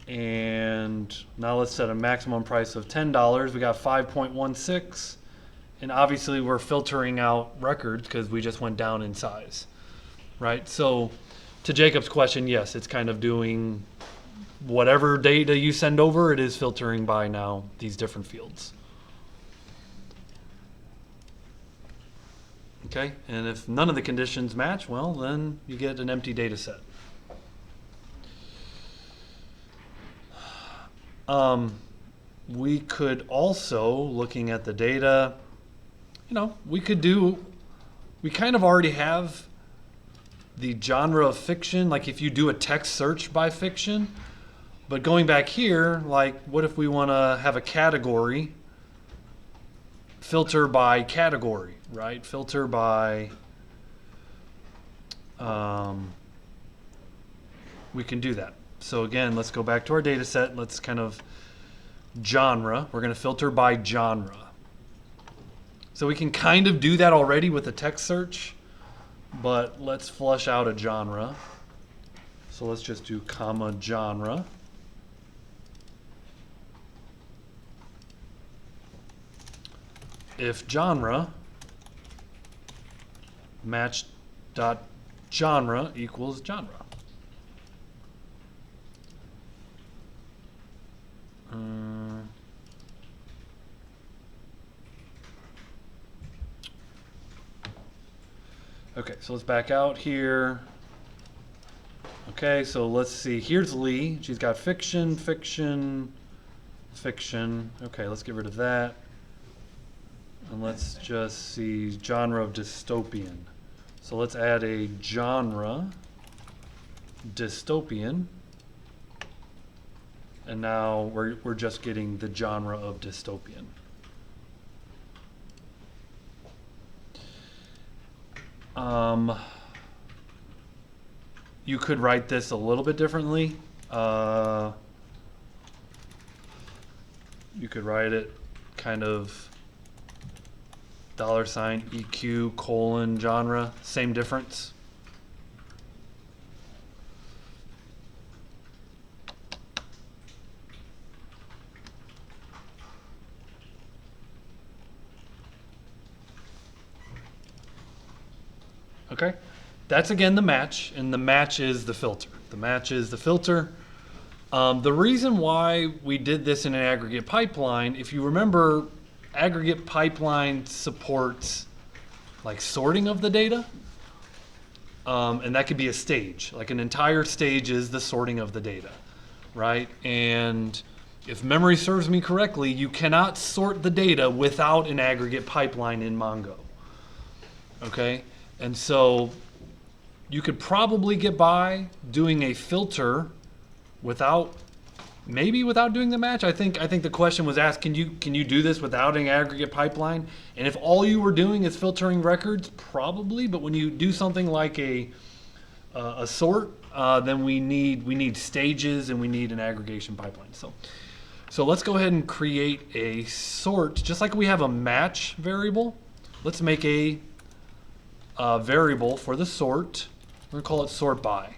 And now let's set a maximum price of $10. We got 5.16. And obviously we're filtering out records because we just went down in size, right? So to Jacob's question, yes, it's kind of doing whatever data you send over, it is filtering by now these different fields. Okay, and if none of the conditions match, well, then you get an empty data set. We could also, looking at the data, we kind of already have the genre of fiction, like if you do a text search by fiction. But going back here, like what if we want to have a category, filter by category, right? Filter by, we can do that. So again, let's go back to our data set. Let's kind of genre. We're going to filter by genre. So we can kind of do that already with a text search, but let's flush out a genre. So let's just do comma genre. If genre match dot genre equals genre. Okay, so let's back out here. Okay, so let's see. Here's Lee. She's got fiction, fiction, fiction. Okay, let's get rid of that. And let's just see genre of dystopian. So let's add a genre dystopian. And now we're just getting the genre of dystopian. You could write this a little bit differently. You could write it kind of $EQ colon genre, same difference. Okay, that's again the match, and the match is the filter. The match is the filter. The reason why we did this in an aggregate pipeline, if you remember, aggregate pipeline supports like sorting of the data. And that could be a stage. Like an entire stage is the sorting of the data, right? And if memory serves me correctly, you cannot sort the data without an aggregate pipeline in Mongo. Okay? And so you could probably get by doing a filter without doing the match. I think the question was asked, can you do this without an aggregate pipeline? And if all you were doing is filtering records, probably. But when you do something like a sort, then we need stages and we need an aggregation pipeline. So let's go ahead and create a sort, just like we have a match variable. Let's make a variable for the sort. We're gonna call it sort by.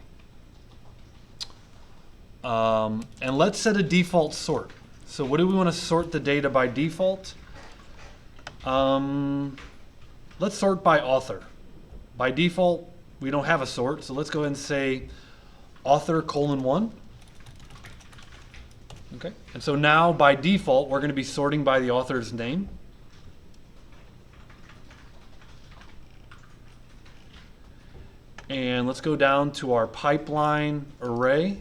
And let's set a default sort. So what do we want to sort the data by default? Let's sort by author. By default, we don't have a sort, so let's go ahead and say author:1. Okay, and so now by default, we're going to be sorting by the author's name. And let's go down to our pipeline array.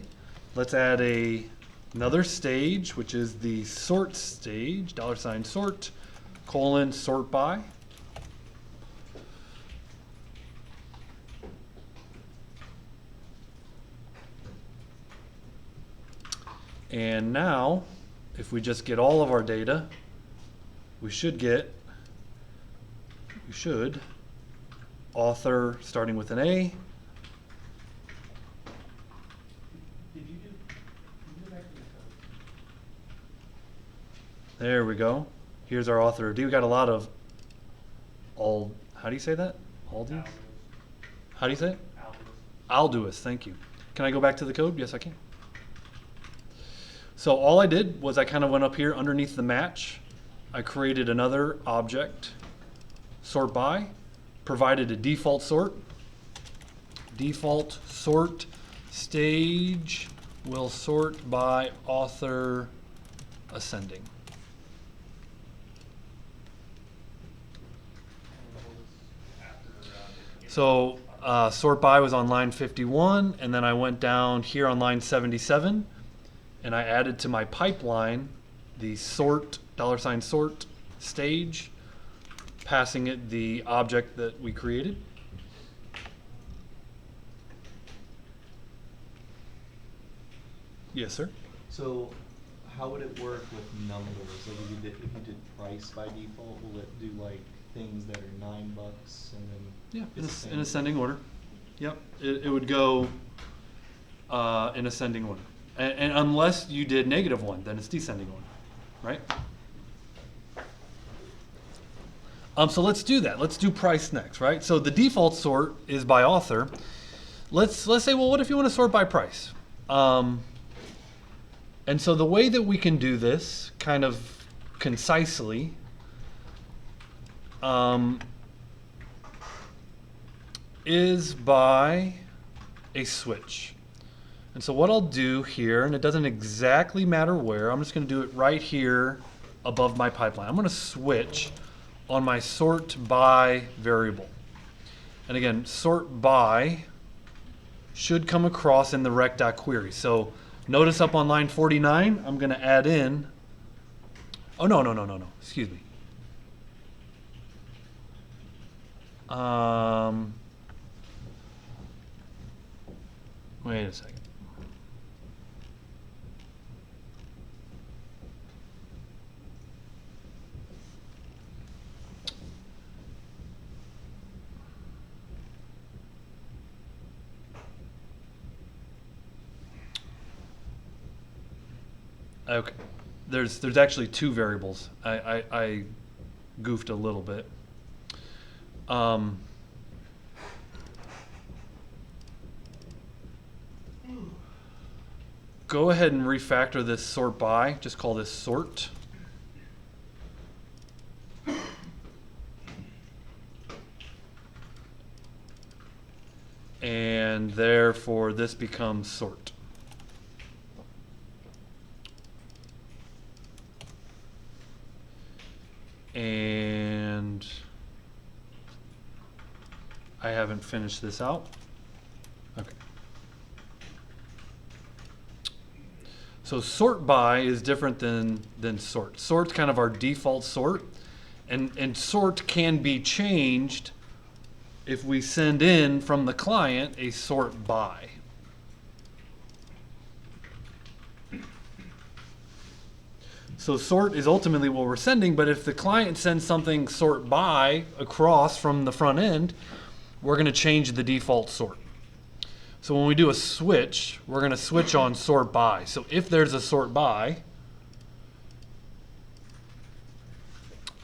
Let's add another stage, which is the sort stage, $sort, sort by. And now, if we just get all of our data, we should author starting with an A. Did you go back to the code? There we go. Here's our author ID. We got a lot of how do you say that? Aldi's? How do you say it? Alduus, thank you. Can I go back to the code? Yes, I can. So all I did was I kind of went up here underneath the match. I created another object, sort by, provided a default sort. Default sort stage will sort by author ascending. So sort by was on line 51, and then I went down here on line 77, and I added to my pipeline the sort, $sort stage, passing it the object that we created. Yes, sir. So how would it work with numbers? Like if you did price by default, will it do like things that are $9 and then Yeah, it's in ascending order. Yep, it would go in ascending order. And unless you did -1, then it's descending order, right? So let's do that. Let's do price next, right? So the default sort is by author. Let's say, well, what if you want to sort by price? And so the way that we can do this kind of concisely is by a switch. And so what I'll do here, and it doesn't exactly matter where, I'm just going to do it right here above my pipeline. I'm going to switch on my sort by variable. And again, sort by should come across in the rec.query. So notice up on line 49, I'm going to add in, oh no, excuse me. Wait a second. Okay, there's actually two variables. I goofed a little bit. Go ahead and refactor this sort by. Just call this sort. and therefore this becomes sort. And I haven't finished this out. Okay. So sort by is different than sort. Sort's kind of our default sort, and sort can be changed if we send in from the client a sort by. So sort is ultimately what we're sending, but if the client sends something sort by across from the front end, we're going to change the default sort. So when we do a switch, we're going to switch on sort by. So if there's a sort by,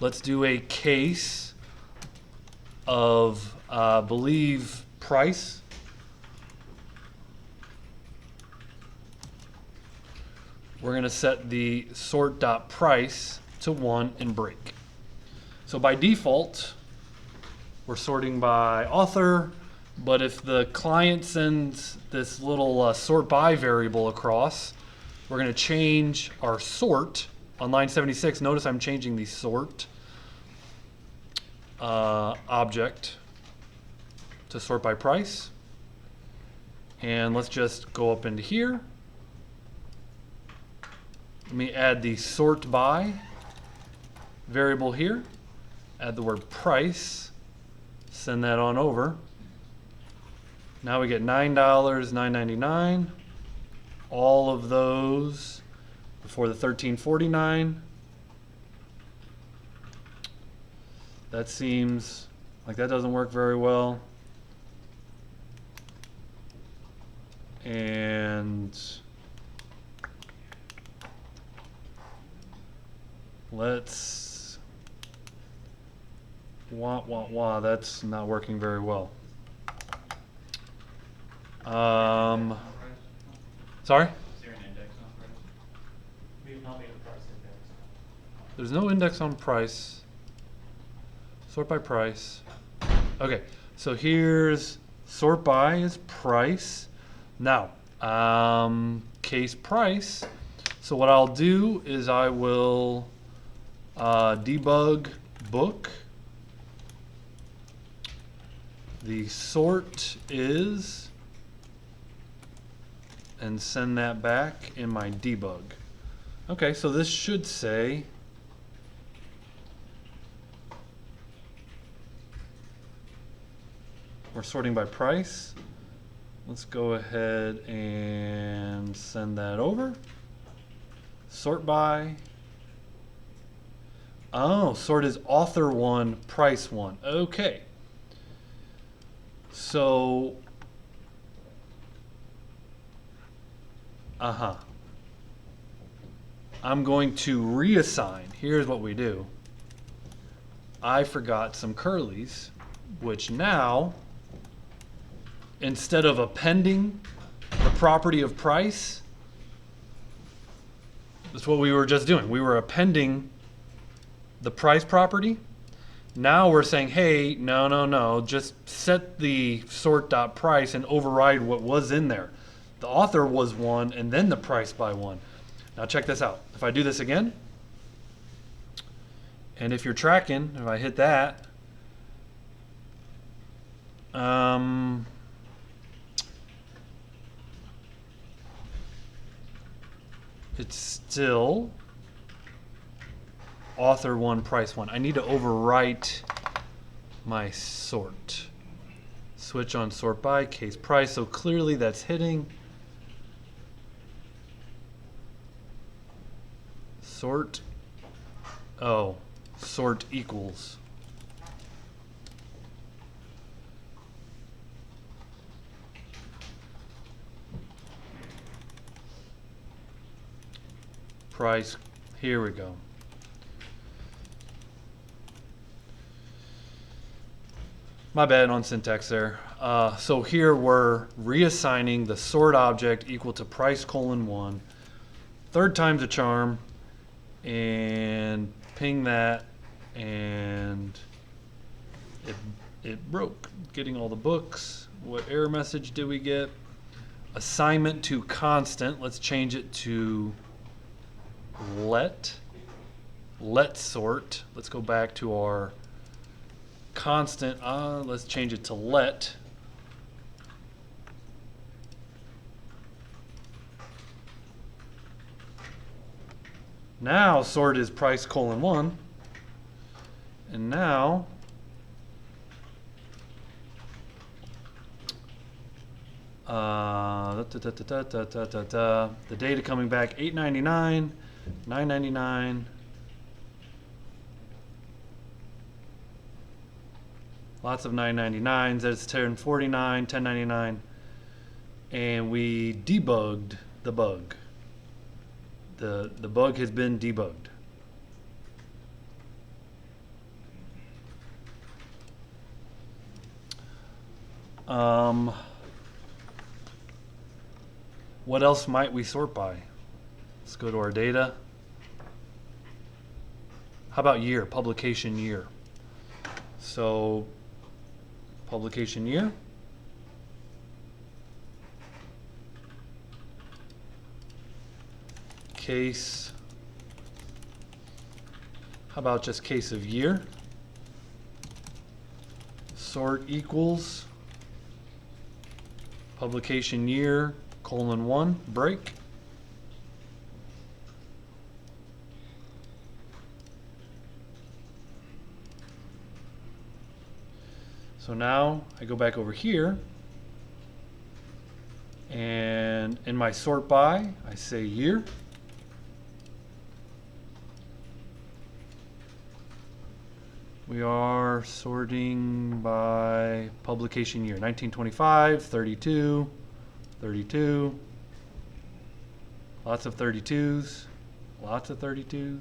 let's do a case of, believe, price. We're going to set the sort.price to 1 and break. So by default, we're sorting by author, but if the client sends this little sort by variable across, we're going to change our sort on line 76. Notice I'm changing the sort object to sort by price. And let's just go up into here. Let me add the sort by variable here. Add the word price. Send that on over. Now we get $9, $9.99. All of those before the $13.49. That seems like that doesn't work very well. And let's that's not working very well. Sorry? Is there an index on price? We have not made a price index. There's no index on price. Sort by price. Okay, so here's sort by is price. Now, case price. So what I'll do is I will debug book. The sort is, and send that back in my debug. Okay, so this should say we're sorting by price. Let's go ahead and send that over. Sort by. Oh, sort is author 1, price 1. Okay. So, I'm going to reassign. Here's what we do. I forgot some curlies, which now, instead of appending the property of price, that's what we were just doing. We were appending the price property. Now we're saying, hey, no, just set the sort.price and override what was in there. The author was 1 and then the price by 1. Now check this out. If I do this again, and if you're tracking, if I hit that, it's still author 1, price 1. I need to overwrite my sort. Switch on sort by, case price. So clearly that's hitting. Sort. Oh, sort equals. Price. Here we go. My bad on syntax there. So here we're reassigning the sort object equal to price colon 1. Third time's a charm. And ping that. And it broke. Getting all the books. what error message did we get? Assignment to constant. Let's change it to let sort. Let's go back to our constant. Let's change it to let. Now sort is price colon 1. And now the data coming back $8.99, $9.99. Lots of 9.99s. That's $10.49, $10.99, and we debugged the bug. The bug has been debugged. What else might we sort by? Let's go to our data. How about year? Publication year. So publication year. Case. How about just case of year? Sort equals publication year colon 1 break. So now I go back over here, and in my sort by, I say year. We are sorting by publication year, 1925, 32, 32. Lots of 32s, lots of 32s.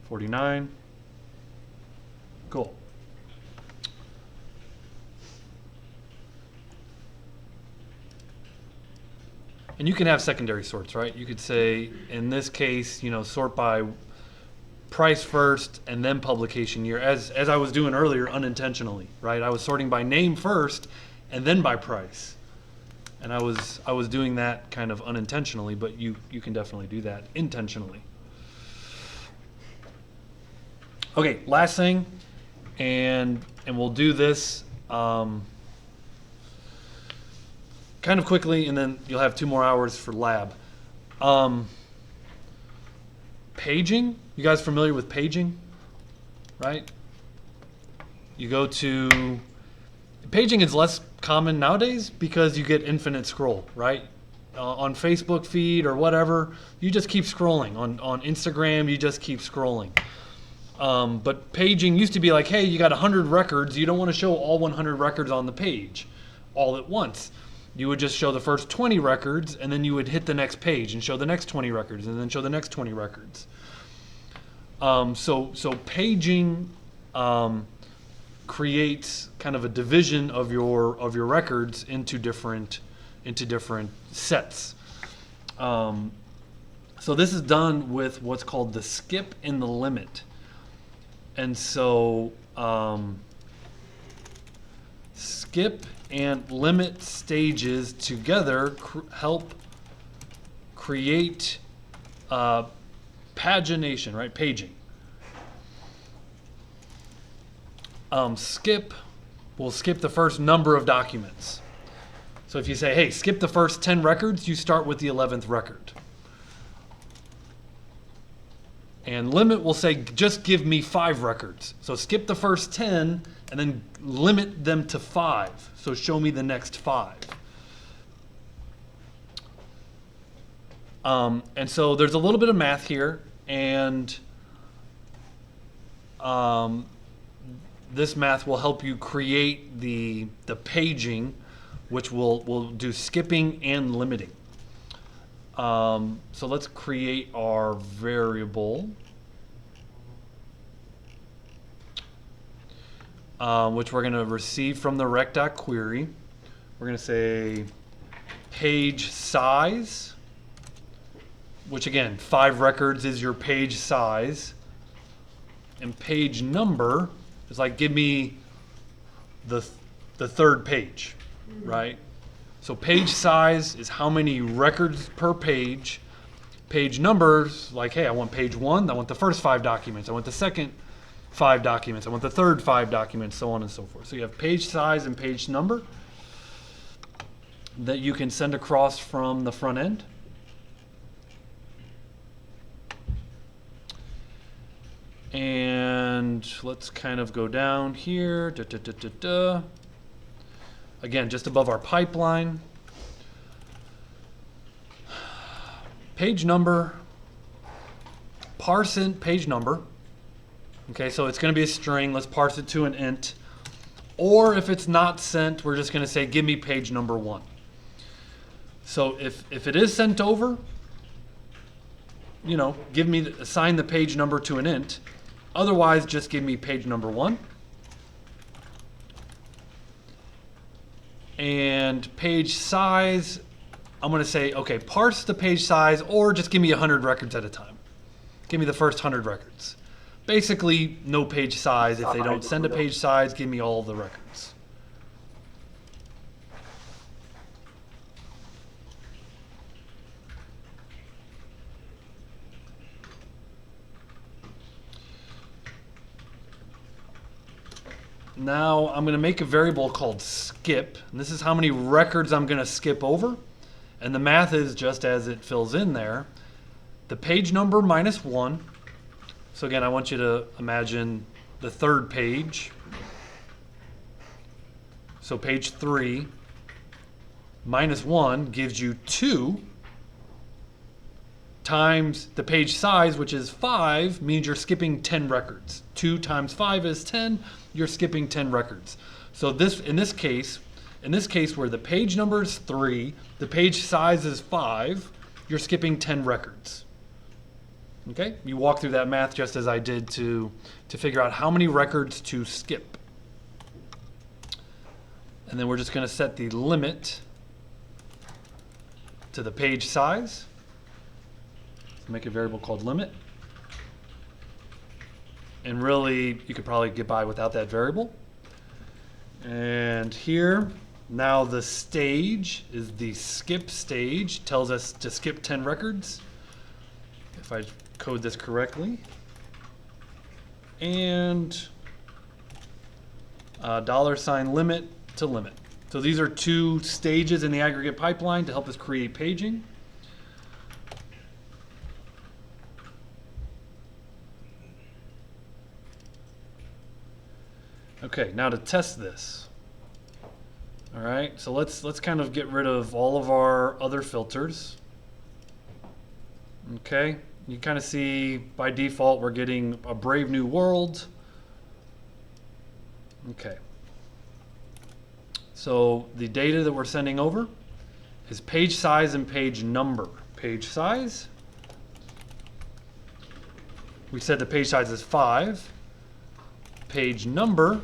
49. Cool. And you can have secondary sorts, right? You could say, in this case, sort by price first and then publication year, as I was doing earlier unintentionally, right? I was sorting by name first and then by price. And I was doing that kind of unintentionally, but you can definitely do that intentionally. Okay, last thing, and we'll do this kind of quickly, and then you'll have 2 more hours for lab. Paging, you guys familiar with paging, right? You go to, paging is less common nowadays because you get infinite scroll, right? On Facebook feed or whatever, you just keep scrolling. On Instagram, you just keep scrolling. But paging used to be like, hey, you got 100 records, you don't want to show all 100 records on the page all at once. You would just show the first 20 records, and then you would hit the next page and show the next 20 records, and then show the next 20 records. So paging creates kind of a division of your records into different sets. So this is done with what's called the skip and the limit. And so skip and limit stages together help create pagination, right? Paging. Skip will skip the first number of documents. So if you say, hey, skip the first 10 records, you start with the 11th record. And limit will say, just give me 5 records. So skip the first 10 and then limit them to 5. So show me the next 5. And so there's a little bit of math here, and this math will help you create the paging, which will do skipping and limiting. So let's create our variable, which we're going to receive from the rec.query. We're going to say page size, which again, 5 records is your page size. And page number is like, give me the the third page, right? So page size is how many records per page. Page numbers, like, hey, I want page 1, I want the first 5 documents, I want the second 5 documents, I want the third 5 documents, so on and so forth. So you have page size and page number that you can send across from the front end. And let's kind of go down here. Again, just above our pipeline. Page number, parse in page number. Okay, so it's going to be a string. Let's parse it to an int. Or if it's not sent, we're just going to say, give me page number 1. So if it is sent over, assign the page number to an int. Otherwise, just give me page number 1. And page size, I'm going to say, okay, parse the page size, or just give me 100 records at a time. Give me the first 100 records. Basically, no page size. If they don't send a page size, give me all the records. Now I'm going to make a variable called skip. And this is how many records I'm going to skip over. And the math is just as it fills in there. The page number minus 1. So again, I want you to imagine the third page. So page 3 minus 1 gives you 2 times the page size, which is 5, means you're skipping 10 records. 2 times 5 is 10. You're skipping 10 records. So in this case where the page number is 3, the page size is 5, you're skipping 10 records. Okay? You walk through that math just as I did to figure out how many records to skip. And then we're just going to set the limit to the page size. So make a variable called limit. And really, you could probably get by without that variable. And here, now the stage is the skip stage. Tells us to skip 10 records. If I code this correctly. And $limit to limit. So these are 2 stages in the aggregate pipeline to help us create paging. Okay, now to test this. All right, so let's kind of get rid of all of our other filters. Okay, you kind of see by default we're getting a Brave New World. Okay. So the data that we're sending over is page size and page number. Page size, we said the page size is 5. Page number,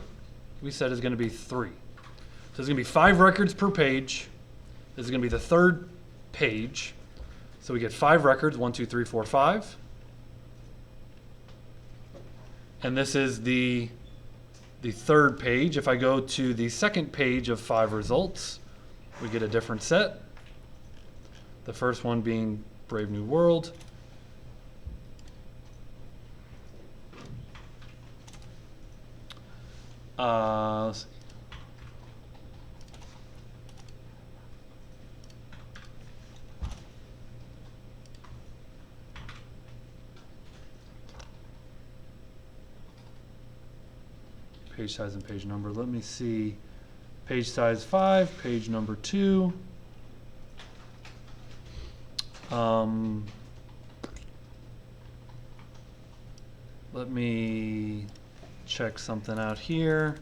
we said is going to be 3. So there's going to be 5 records per page. This is going to be the third page. So we get 5 records, 1, 2, 3, 4, 5. And this is the third page. If I go to the second page of 5 results, we get a different set. The first one being Brave New World. Let's see. Page size and page number. Let me see. Page size 5, page number 2. Let me check something out here.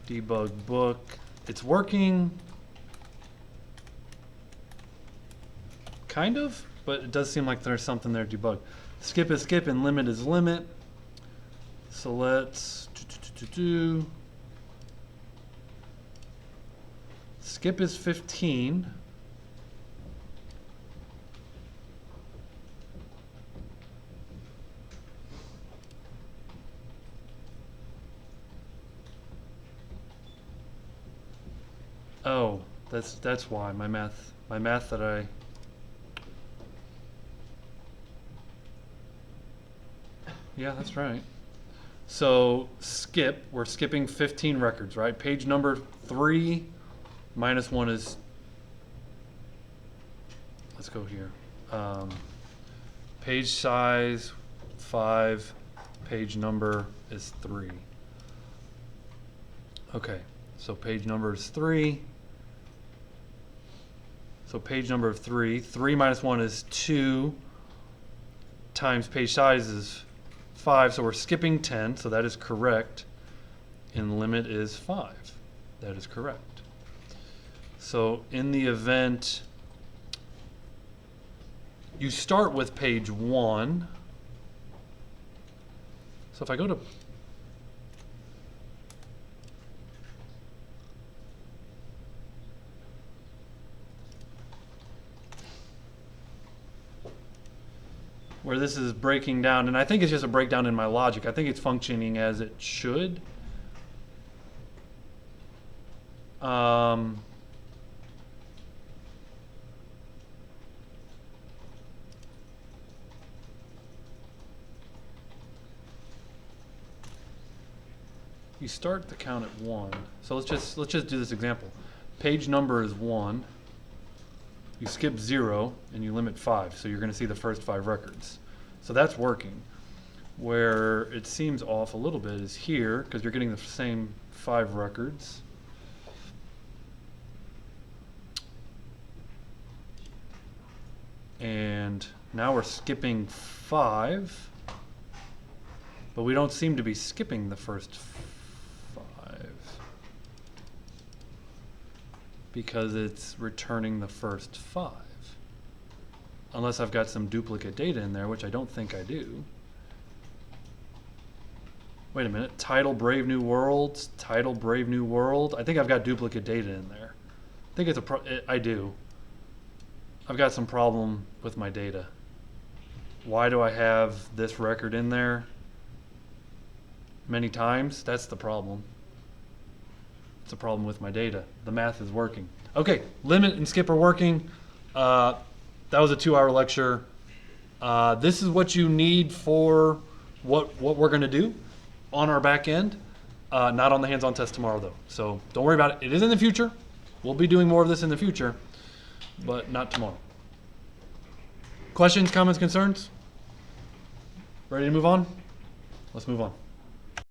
Debug book. It's working. Kind of, but it does seem like there's something there to debug. Skip is skip and limit is limit. So let's skip is 15. That's why my math that I. Yeah, that's right. So we're skipping 15 records, right? Page number 3 minus 1 is, let's go here. Page size 5, page number is 3. Okay, so page number is 3. So page number of 3 minus 1 is 2, times page size is 5, so we're skipping 10, so that is correct. And limit is 5. That is correct. So in the event you start with page 1, so if I go to where this is breaking down, and I think it's just a breakdown in my logic. I think it's functioning as it should. You start the count at 1. So let's just do this example. Page number is 1. You skip 0 and you limit 5, so you're going to see the first 5 records. So that's working. Where it seems off a little bit is here, because you're getting the same 5 records. And now we're skipping 5, but we don't seem to be skipping the first 5 because it's returning the first 5. Unless I've got some duplicate data in there, which I don't think I do. Wait a minute, title Brave New World, title Brave New World. I think I've got duplicate data in there. I think it's I do. I've got some problem with my data. Why do I have this record in there many times? That's the problem. It's a problem with my data. The math is working. Okay, limit and skip are working. That was a 2-hour lecture. This is what you need for what we're going to do on our back end. Not on the hands-on test tomorrow, though. So don't worry about it. It is in the future. We'll be doing more of this in the future, but not tomorrow. Questions, comments, concerns? Ready to move on? Let's move on.